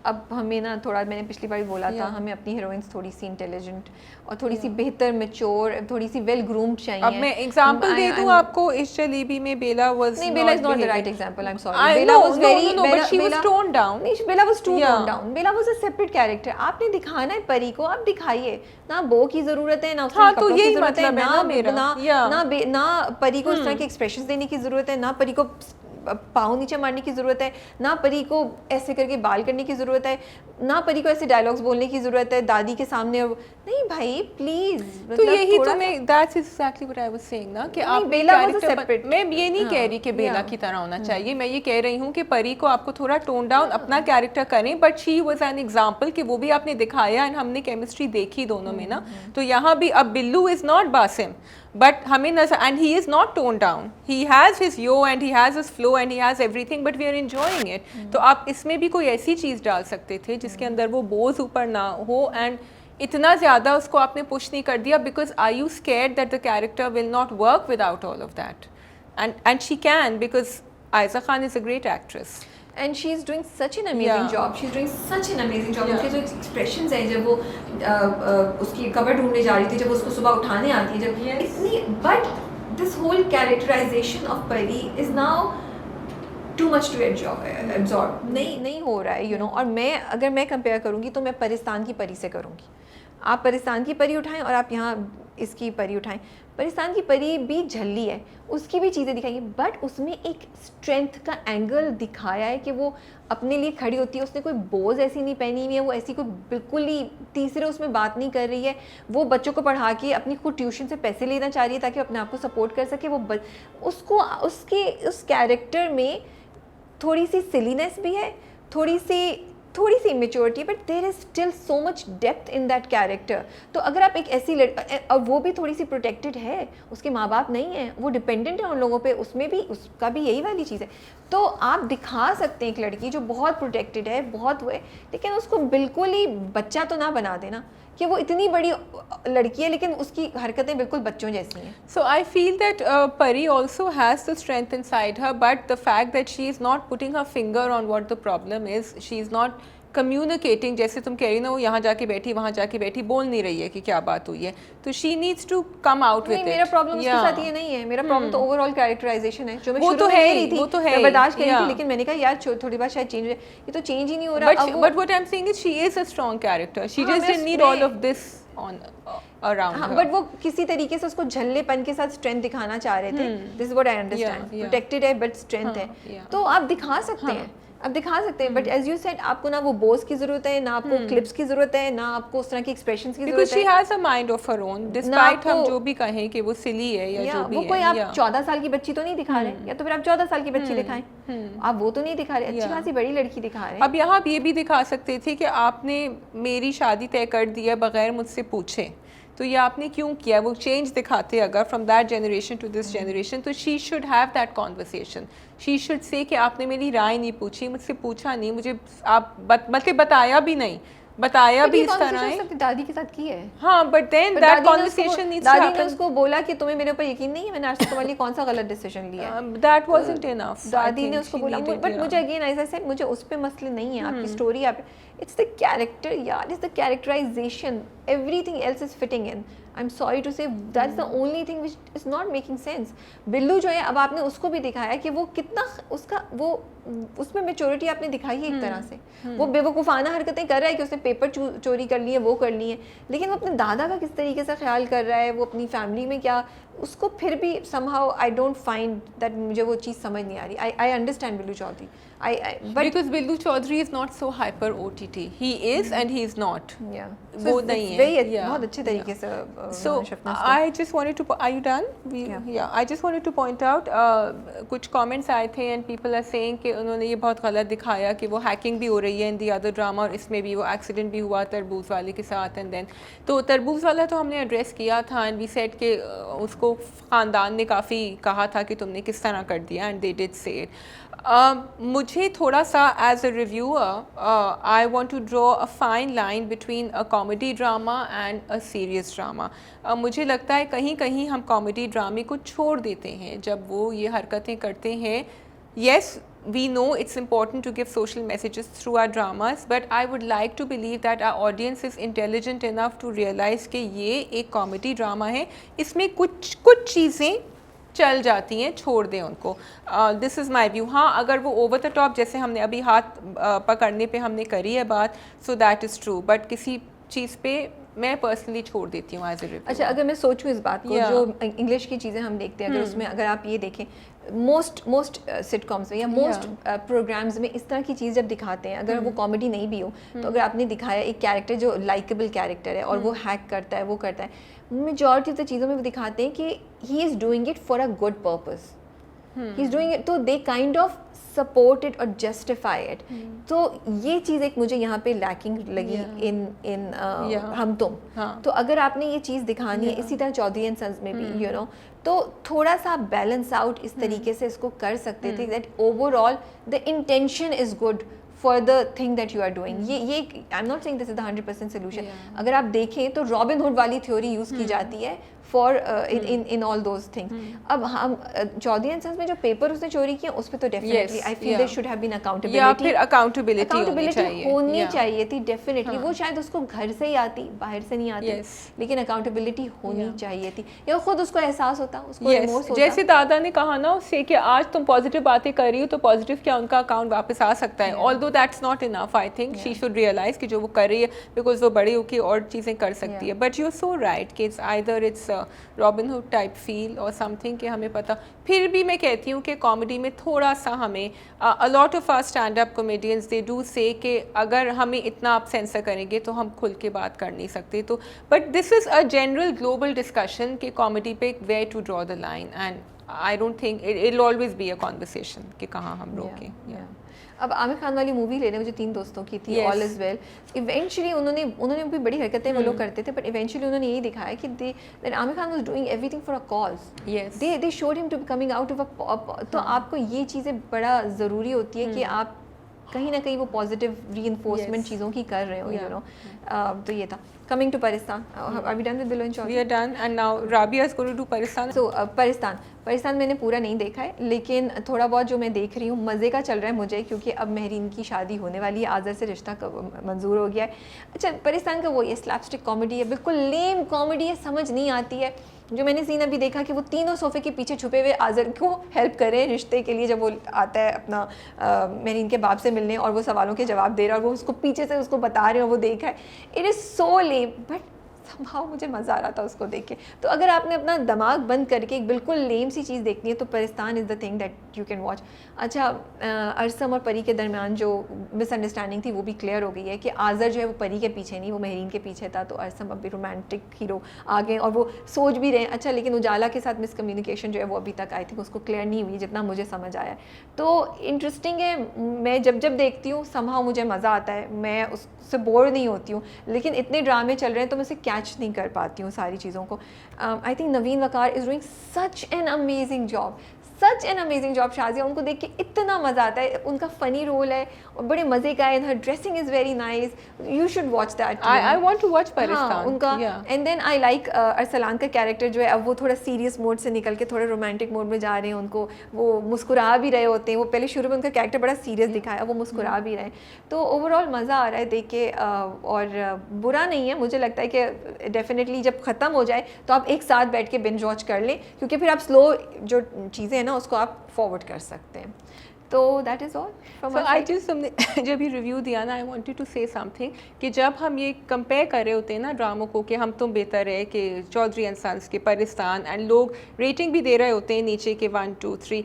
अब हमें ना थोड़ा, मैंने पिछली बार बोला था, हमें अपनी हीरोइंस थोड़ी सी इंटेलिजेंट और थोड़ी सी बेहतर, मैच्योर, थोड़ी सी वेल ग्रूम्ड चाहिए. अब मैं एग्जांपल दे दूं आपको, इस जलेबी में बेला वाज नहीं, Bela is not the right example, I am sorry. Bela was very, but she was toned down. नहीं, Bela was too toned down. Bela was a separate character. आपने दिखाना है परी को, आप दिखाइए ना. बो की जरूरत है ना, उसके कपड़ों की जरूरत है ना परी को इस तरह के एक्सप्रेशंस देने की जरूरत है, ना परी को पाँव नीचे मारने की ज़रूरत है, ना परी को ऐसे करके बाल करने की ज़रूरत है, ना परी को ऐसे डायलॉग्स बोलने की ज़रूरत है दादी के सामने. नहीं भाई प्लीज़. तो यही तो मैं, that's exactly what I was saying ना, कि आप बेला वाज सेपरेट. मैं ये नहीं कह रही कि बेला की तरह होना चाहिए, मैं ये कह रही हूँ कि परी को आपको थोड़ा टोन डाउन अपना कैरेक्टर करें, but she was an example कि वो भी आपने दिखाया एंड हमने केमिस्ट्री देखी दोनों में ना. तो यहाँ भी अब Billu is not Basim, but हमें नजर, and he is not toned down, he has his yo and he has his flow and he has everything, but we are enjoying it. तो आप इसमें भी कोई ऐसी चीज़ डाल सकते थे जिसके अंदर वो बोझ ऊपर ना हो, and इतना ज़्यादा उसको आपने पुश नहीं कर दिया, because are you scared that the character will not work without all of that? And she can, because Aiza Khan is a great actress. And she is doing such an amazing job. She's doing such an amazing job. उसके जो expressions हैं, जब वो उसकी cover ढूंढने जा रही थी, जब उसको सुबह उठाने आती है, जब इतनी, but this whole characterization of Pari is now too much to absorb. नहीं हो रहा है, you know. और मैं अगर मैं कंपेयर करूँगी तो मैं परिस्तान की परी से करूँगी. आप परिस्तान की परी उठाएं और आप यहाँ इसकी परी उठाएं. परिस्तान की परी भी झल्ली है, उसकी भी चीज़ें दिखाई, बट उसमें एक स्ट्रेंथ का एंगल दिखाया है कि वो अपने लिए खड़ी होती है. उसने कोई बोझ ऐसी नहीं पहनी हुई है, वो ऐसी कोई बिल्कुल ही तीसरे उसमें बात नहीं कर रही है. वो बच्चों को पढ़ा के अपनी खुद ट्यूशन से पैसे लेना चाह रही है ताकि अपने आप को सपोर्ट कर सके. वो उसको उस कैरेक्टर में थोड़ी सी सिलीनेस भी है, थोड़ी सी immaturity, but there is still so much depth in that character. तो अगर आप एक ऐसी और वो भी थोड़ी सी प्रोटेक्टेड है, उसके माँ बाप नहीं है, वो डिपेंडेंट है उन लोगों पे, उसमें भी उसका भी यही वाली चीज़ है. तो आप दिखा सकते हैं एक लड़की जो बहुत प्रोटेक्टेड है, बहुत वो है, लेकिन उसको बिल्कुल ही बच्चा तो ना बना देना कि वो इतनी बड़ी लड़की है लेकिन उसकी हरकतें बिल्कुल बच्चों जैसी हैं. So I feel that Pari also has the strength inside her, but the fact that she is not putting her finger on what the problem is, she is not communicating. जैसे तुम कह रही ना, वो यहाँ जाके बैठी, वहाँ जाके बैठी, बोल नहीं रही है कि क्या बात हुई है. तो she needs to come out with it. मेरा प्रॉब्लम उसके साथ ये नहीं है, मेरा प्रॉब्लम तो ओवरऑल कैरेक्टराइजेशन है, जो मैं वो शुरू तो में है कह रही थी, वो तो है, मैं बर्दाश्त कर रही थी, लेकिन मैंने कहा यार थोड़ी बात शायद चेंज हो जाए. ये तो चेंज ही नहीं हो रहा. But what I'm saying is she is a strong character. She just didn't need all of this on around her. But वो किसी तरीके से उसको झल्लेपन के साथ स्ट्रेंथ दिखाना चाह रहे थे. This is what I understand. Protected है बट स्ट्रेंथ है, तो आप दिखा सकते हैं. अब दिखा सकते हैं, बट एज यू सेड आपको ना वो बोस की जरूरत है, ना आपको क्लिप्स की जरूरत है, ना आपको उस तरह की एक्सप्रेशंस की बिकॉज जरूरत she has a mind of her own, despite हम जो भी कहें कि वो सिली है या जो भी वो है। कोई आप 14 साल की बच्ची तो नहीं दिखा रहे, या तो फिर आप 14 साल की बच्ची दिखाएं, आप वो तो नहीं दिखा रहे, अच्छी खासी बड़ी लड़की दिखा रहे हैं। अब यहाँ आप ये भी दिखा सकते थे कि आपने मेरी शादी तय कर दी है बगैर मुझसे पूछे, तो ये आपने क्यों किया? वो चेंज दिखाते अगर from that generation to this generation, तो she should have that conversation, she should say कि आपने मेरी राय नहीं पूछी, मुझसे पूछा नहीं, मुझे आप बल्कि बताया भी नहीं, बताया भी इस तरह है। दादी के साथ की है। हाँ, but then that conversation needs to happen. दादी ने उसको बोला कि तुम्हें मेरे ऊपर यकीन नहीं है, मैंने आज तक तुम्हारे लिए कौन सा गलत डिसीजन लिया। That wasn't enough. दादी ने उसको बोला, बट मुझे अगेन एज आई सेड मुझे उस पे मसले नहीं है, आपकी स्टोरी आप, इट्स द कैरेक्टर यार, it's the characterisation, everything else is fitting in. I am sorry to say that's the only thing which is not making sense. Billu जो है, अब आपने उसको भी दिखाया कि वो कितना उसका वो उसमें मेच्योरिटी आपने दिखाई है एक तरह से, वो बेवकूफ़ाना हरकतें कर रहा है कि उसने पेपर चोरी कर ली है, वो कर ली है, लेकिन वो अपने दादा का किस तरीके से ख्याल कर रहा है, वो अपनी फैमिली में क्या, उसको फिर भी somehow I don't find that, मुझे वो चीज़ समझ नहीं आ रही। I understand Billu Chaudhary, but because Billu Chaudhary is not so hyper OTT, he is and he is not, yeah, वो नहीं है, बहुत अच्छे तरीके से। So I just wanted to, are you done? Yeah, I just wanted to point out कुछ comments आए थे and people are saying कि उन्होंने ये बहुत गलत दिखाया कि वो हैकिंग भी हो रही है इन दी अदर ड्रामा, और इसमें भी वो एक्सीडेंट भी हुआ तरबूज वाले के साथ, एंड देन तो तरबूज वाला तो हमने एड्रेस किया था एंड वी सेड कि उसको ख़ानदान ने काफ़ी कहा था कि तुमने किस तरह कर दिया, and they did say it. मुझे थोड़ा सा as a reviewer I want to draw a fine line between a comedy drama and a serious drama. मुझे लगता है कहीं कहीं हम कॉमेडी ड्रामे को छोड़ देते हैं जब वो ये हरकतें करते हैं। Yes, we know it's important to give social messages through our dramas, but I would like to believe that our audience is intelligent enough to realize कि ये एक कॉमेडी ड्रामा है, इसमें कुछ चीज़ें चल जाती हैं, छोड़ दें उनको। This is my view. हाँ, अगर वो ओवर द टॉप, जैसे हमने अभी हाथ पकड़ने पे हमने करी है बात, so that is true, but किसी चीज़ पे मैं पर्सनली छोड़ देती हूँ एज ए रिव्यू। अच्छा, अगर मैं सोचूँ इस बात को, जो इंग्लिश की चीज़ें हम देखते हैं, अगर उसमें अगर आप ये देखें मोस्ट सिटकॉम्स में या मोस्ट प्रोग्राम्स में इस तरह की चीज़ जब दिखाते हैं, अगर वो कॉमेडी नहीं भी हो, तो अगर आपने दिखाया एक कैरेक्टर जो लाइकेबल कैरेक्टर है और वो हैक करता है, वो करता है, मेजॉरिटी ऑफ द चीज़ों में वो दिखाते हैं कि he is doing it for a good purpose, he is doing it, तो they kind of support it और जस्टिफाई इट। तो ये चीज़ एक मुझे यहाँ पे लैकिंग लगी इन हम तुम। तो अगर आपने ये चीज़ दिखानी है, इसी तरह चौधरी एंड सन्स में भी यू नो, तो थोड़ा सा बैलेंस आउट इस तरीके से इसको कर सकते थे that overall the intention is good for the thing that you are doing. ये I am not saying this is the 100% solution. अगर आप देखें तो रॉबिन हुड वाली थ्योरी यूज़ की जाती है for in all those things. अब हम चौधरी एंड सन्स में जो पेपर उसने चोरी किया, उस पर तो definitely I feel there should have been accountability, या फिर अकाउंटेबिलिटी होनी चाहिए थी डेफिनेटली। वो शायद उसको घर से ही आती, बाहर से नहीं आती, लेकिन अकाउंटेबिलिटी होनी चाहिए थी, या खुद उसको एहसास होता, उसको रिमोर्स होता। जैसे दादा ने कहा ना उससे कि आज तुम पॉजिटिव बातें कर रही हो तो पॉजिटिव क्या उनका अकाउंट वापस आ सकता है। Although that's not enough, I think she should realise कि जो वो कर रही है, बिकॉज वो बड़ी होकर और चीज़ें कर सकती है। But you are so right कि it's either it's Robin Hood type feel और समथिंग कि हमें पता। फिर भी मैं कहती हूँ कि कॉमेडी में थोड़ा सा हमें a lot of our stand up comedians they do say कि अगर हमें इतना आप सेंसर करेंगे तो हम खुल के बात कर नहीं सकते। तो but this is a general global discussion कि कॉमेडी पे where to draw the line, and I don't think it will always be a conversation कि कहाँ हम रोकें। अब आमिर खान वाली मूवी ले रहे हैं, मुझे 3 दोस्तों की थी, ऑल इज़ वेल। इवेंचुअली उन्होंने भी बड़ी हरकतें वो लोग करते थे, बट इवेंचुअली उन्होंने यही दिखाया कि that Aamir Khan was doing everything for a cause. They showed him to be coming out of a, तो आपको ये चीज़ें बड़ा ज़रूरी होती है कि आप कहीं ना कहीं वो पॉजिटिव रीइंफोर्समेंट चीज़ों की कर रहे हो, यू नो। तो ये था। Coming to Pakistan, are we done with Billu and Chaudhary? We are done, and now Rabia is going to do Pakistan. So Pakistan मैंने पूरा नहीं देखा है, लेकिन थोड़ा बहुत जो मैं देख रही हूँ मज़े का चल रहा है मुझे, क्योंकि अब महरीन की शादी होने वाली है, आज़र से रिश्ता मंजूर हो गया है। अच्छा, पाकिस्तान का वो ये स्लैपस्टिक कॉमेडी है, बिल्कुल लेम कॉमेडी है, समझ नहीं आती है। जो मैंने सीन अभी देखा कि वो तीनों सोफे के पीछे छुपे हुए आज़र को हेल्प कर रहे हैं रिश्ते के लिए, जब वो आता है अपना महरीन के बाप से मिलने और वो सवालों के जवाब दे रहा है और वो उसको पीछे से उसको बता रहे हैं और वो देखा है। It is so lame, but somehow मुझे मज़ा आ रहा था उसको देख के। तो अगर आपने अपना दिमाग बंद करके एक बिल्कुल लेम सी चीज़ देखनी है तो Paristan is the thing that you can watch. अच्छा, अरसम और परी के दरमियान जो मिसअंडरस्टैंडिंग थी वो भी क्लियर हो गई है कि आज़र जो है वो परी के पीछे नहीं, वो महरीन के पीछे था। तो अरसम अभी रोमांटिक हीरो आ गए और वो सोच भी रहे हैं। अच्छा, लेकिन उजाला के साथ मिसकम्युनिकेशन जो है वो अभी तक आई थिंक उसको क्लियर नहीं हुई, जितना मुझे समझ आया। तो इंटरेस्टिंग है, मैं जब जब देखती हूँ समहाउ मुझे मज़ा आता है, मैं उससे बोर नहीं होती हूँ। लेकिन इतने ड्रामे चल रहे हैं तो मैं उसे कैच नहीं कर पाती हूँ सारी चीज़ों को। I think Naveen Waqar is doing such an amazing job, such an amazing job. Shazia, उनको देख के इतना मज़ा आता है, उनका फ़नी रोल है और बड़े मज़े का है। Her dressing is very nice, you should watch that. I want to watch Paristan उनका। And then I like Arsalan का कैरेक्टर जो है, अब वो थोड़ा सीरियस मोड से निकल के थोड़ा रोमांटिक मोड में जा रहे हैं। उनको वो मुस्कुरा भी रहे होते हैं, वो पहले शुरू में उनका कैरेक्टर बड़ा सीरियस दिखाया, वो मुस्कुरा भी रहे हैं। तो ओवरऑल मज़ा आ रहा है देख के, और बुरा नहीं है। मुझे लगता है कि डेफिनेटली जब ख़त्म हो जाए तो आप एक साथ बैठ के बिंज वॉच कर लें, क्योंकि फिर आप स्लो जो चीज़ें हैं ना उसको आप फॉरवर्ड कर सकते हैं। तो that is all from my I just, तुमने जब ये रिव्यू दिया ना, I wanted to say something कि जब हम ये कंपेयर कर रहे होते हैं ना ड्रामों को कि हम तुम बेहतर है कि चौधरी एंड सन्स के परिस्तान, एंड लोग रेटिंग भी दे रहे होते हैं नीचे के 1, 2, 3,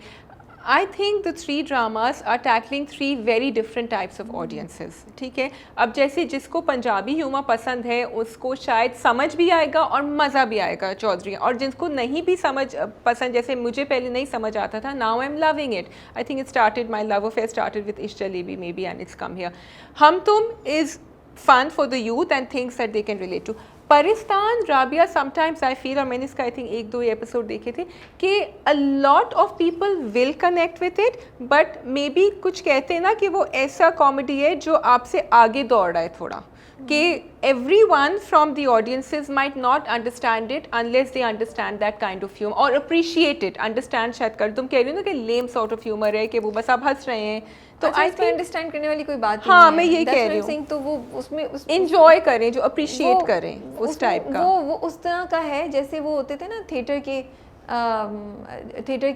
I think the 3 dramas are tackling 3 very different types of audiences, ठीक है। अब जैसे जिसको पंजाबी ह्यूमर पसंद है उसको शायद समझ भी आएगा और मज़ा भी आएगा चौधरी, और जिसको नहीं भी समझ पसंद, जैसे मुझे पहले नहीं समझ आता था, now I am loving it. I think it started, my love affair started with Ishq Jalebi maybe, and it's come here. Hum Tum is fun for the youth and things that they can relate to. Paristan, Rabia, sometimes I feel, और मैंने इसका I think 1-2 episode देखे थे, कि अ lot of people will connect with it, but may be कुछ कहते हैं ना कि वो ऐसा कॉमेडी है जो आपसे आगे दौड़ रहा है थोड़ा, कि everyone from the audiences might not understand it unless they understand that kind of humor or appreciate it. Understand शायद कर, तुम कह रही हो ना कि lame sort of humor है कि वो बस आप हंस रहे हैं, तो आई थिंक अंडरस्टैंड करने वाली कोई बात हाँ, नहीं मैं है। ये कह रही हूँ, तो वो उसमें enjoy करें, जो appreciate करें उस टाइप का। वो उस तरह का है जैसे वो होते थे ना थिएटर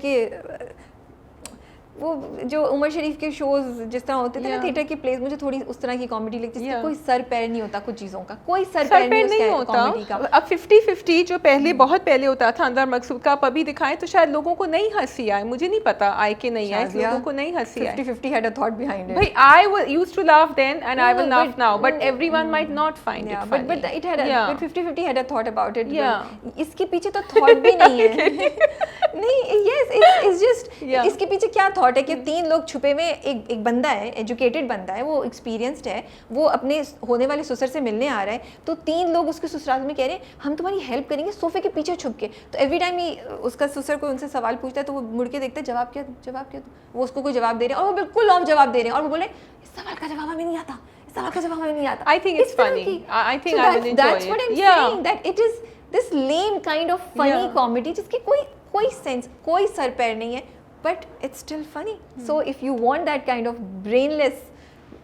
के वो जो उमर शरीफ के शोज जिस तरह होते थे ना थिएटर की प्लेस, मुझे थोड़ी उस तरह की कॉमेडी लगती है जिसका कोई सर पैर नहीं होता, कुछ चीज़ों का कोई सर पैर नहीं होता कॉमेडी का। अब 50-50 जो पहले बहुत पहले होता था अंदर मकसूद का, आप अभी दिखाएं तो शायद लोगों को नहीं हंसी आए, मुझे नहीं पता आए कि नहीं आए, लोगों को नहीं हंसी आए। 50-50 had a thought behind it. भाई I used to laugh then and I will laugh now, but everyone might not find it funny. But it had a 50-50 had a thought about it. Yeah. इसके पीछे तो thought भी नहीं है। नहीं, yes, it's just इसके पीछे क्या थॉट है कि 3 लोग छुपे हुए, एक बंदा है, एजुकेटेड बंदा है, वो एक्सपीरियंस्ड है, वो अपने होने वाले ससुर से मिलने आ रहा है, तो 3 लोग उसके ससुराल में कह रहे हैं हम तुम्हारी हेल्प करेंगे सोफे के पीछे छुप के। तो एवरी टाइम ही उसका ससुर कोई उनसे सवाल पूछता है तो वो मुड़ के देखते हैं जवाब क्या, वो उसको कोई जवाब दे रहे हैं और वो बिल्कुल ऑफ जवाब दे रहे हैं और वो बोले इस सवाल का जवाब हमें नहीं आता, इस सवाल का जवाब हमें नहीं आता। I think it's funny. I think I will enjoy it. That's what I'm saying, that it is this lame kind of funny comedy जिसकी कोई सेंस, कोई सर पैर नहीं है, but it's still funny. So if you want that kind of brainless,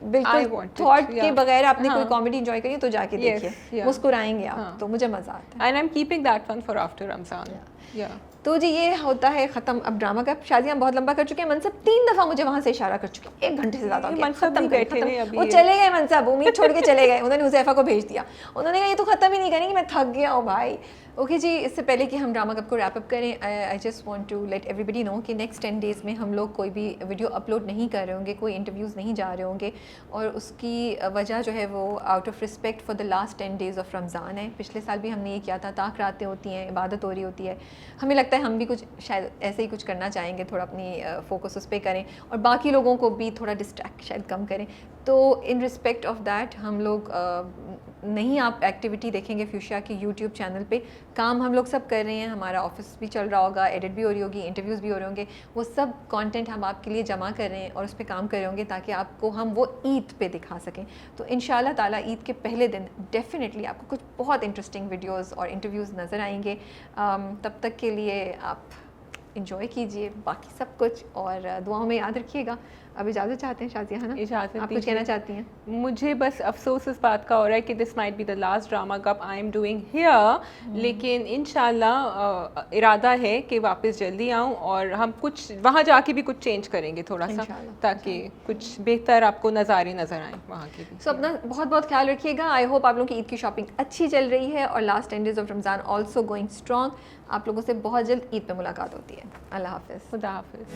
बिल्कुल thought के बगैर आपने कोई कॉमेडी एंजॉय करी तो जाके देखिए, मुस्कुराएंगे आप, तो मुझे मजा आता है। And I'm keeping that one for after Ramzan. Yeah. तो जी ये होता है ख़त्म अब ड्रामा का। शादियाँ बहुत लंबा कर चुके हैं, मनसब 3 दफ़ा मुझे वहाँ से इशारा कर चुके हैं, 1 घंटे से ज़्यादा हो गया। खत्म, वो चले गए मनसब, उम्मीद छोड़ के चले गए, उन्होंने हुज़ैफा को भेज दिया, उन्होंने कहा ये तो ख़त्म ही नहीं करेंगे, मैं थक गया हूँ भाई। ओके जी, इससे पहले कि हम ड्रामा कप को रैप अप करें, I just want to let everybody know कि नेक्स्ट 10 डेज़ में हम लोग कोई भी वीडियो अपलोड नहीं कर रहे होंगे, कोई इंटरव्यूज़ नहीं जा रहे होंगे, और उसकी वजह जो है वो out of respect for the last 10 days of Ramzan है। पिछले साल भी हमने ये किया था, ताक रातें होती हैं, इबादत हो रही होती है, हमें लगता है हम भी कुछ शायद ऐसे ही कुछ करना चाहेंगे, थोड़ा अपनी फोकस उस पर करें और बाकी लोगों को भी थोड़ा डिस्ट्रैक्ट शायद कम करें। तो इन रिस्पेक्ट ऑफ दैट हम लोग नहीं आप एक्टिविटी देखेंगे फ्यूशिया की यूट्यूब चैनल पे। काम हम लोग सब कर रहे हैं, हमारा ऑफिस भी चल रहा होगा, एडिट भी हो रही होगी, इंटरव्यूज़ भी हो रहे होंगे, वो सब कंटेंट हम आपके लिए जमा कर रहे हैं और उस पर काम कर रहे होंगे ताकि आपको हम वो ईद पे दिखा सकें। तो इंशाल्लाह ताला ईद के पहले दिन डेफिनेटली आपको कुछ बहुत इंटरेस्टिंग वीडियोज़ और इंटरव्यूज़ नज़र आएंगे। तब तक के लिए आप इंजॉय कीजिए बाकी सब कुछ और दुआओं में याद रखिएगा। अब इजाज़त चाहते हैं शाजिया, है ना? इजाज़त आप कुछ दीजिए। कहना चाहती हैं? मुझे बस अफसोस इस बात का हो रहा है कि this might be the last drama cup I am doing here, लेकिन इंशाल्लाह इरादा है कि वापस जल्दी आऊँ और हम कुछ वहाँ जाके भी कुछ चेंज करेंगे थोड़ा सा, इंशाल्लाह, ताकि कुछ बेहतर आपको नज़ारे नज़र आए वहाँ के भी। सो अपना बहुत बहुत ख्याल रखिएगा। आई होप आप लोगों की ईद की शॉपिंग अच्छी चल रही है और last 10 days of Ramzan also going strong. आप लोगों से बहुत जल्द ईद पे मुलाकात होती है। अल्लाह हाफिज़। खुदा हाफिज़।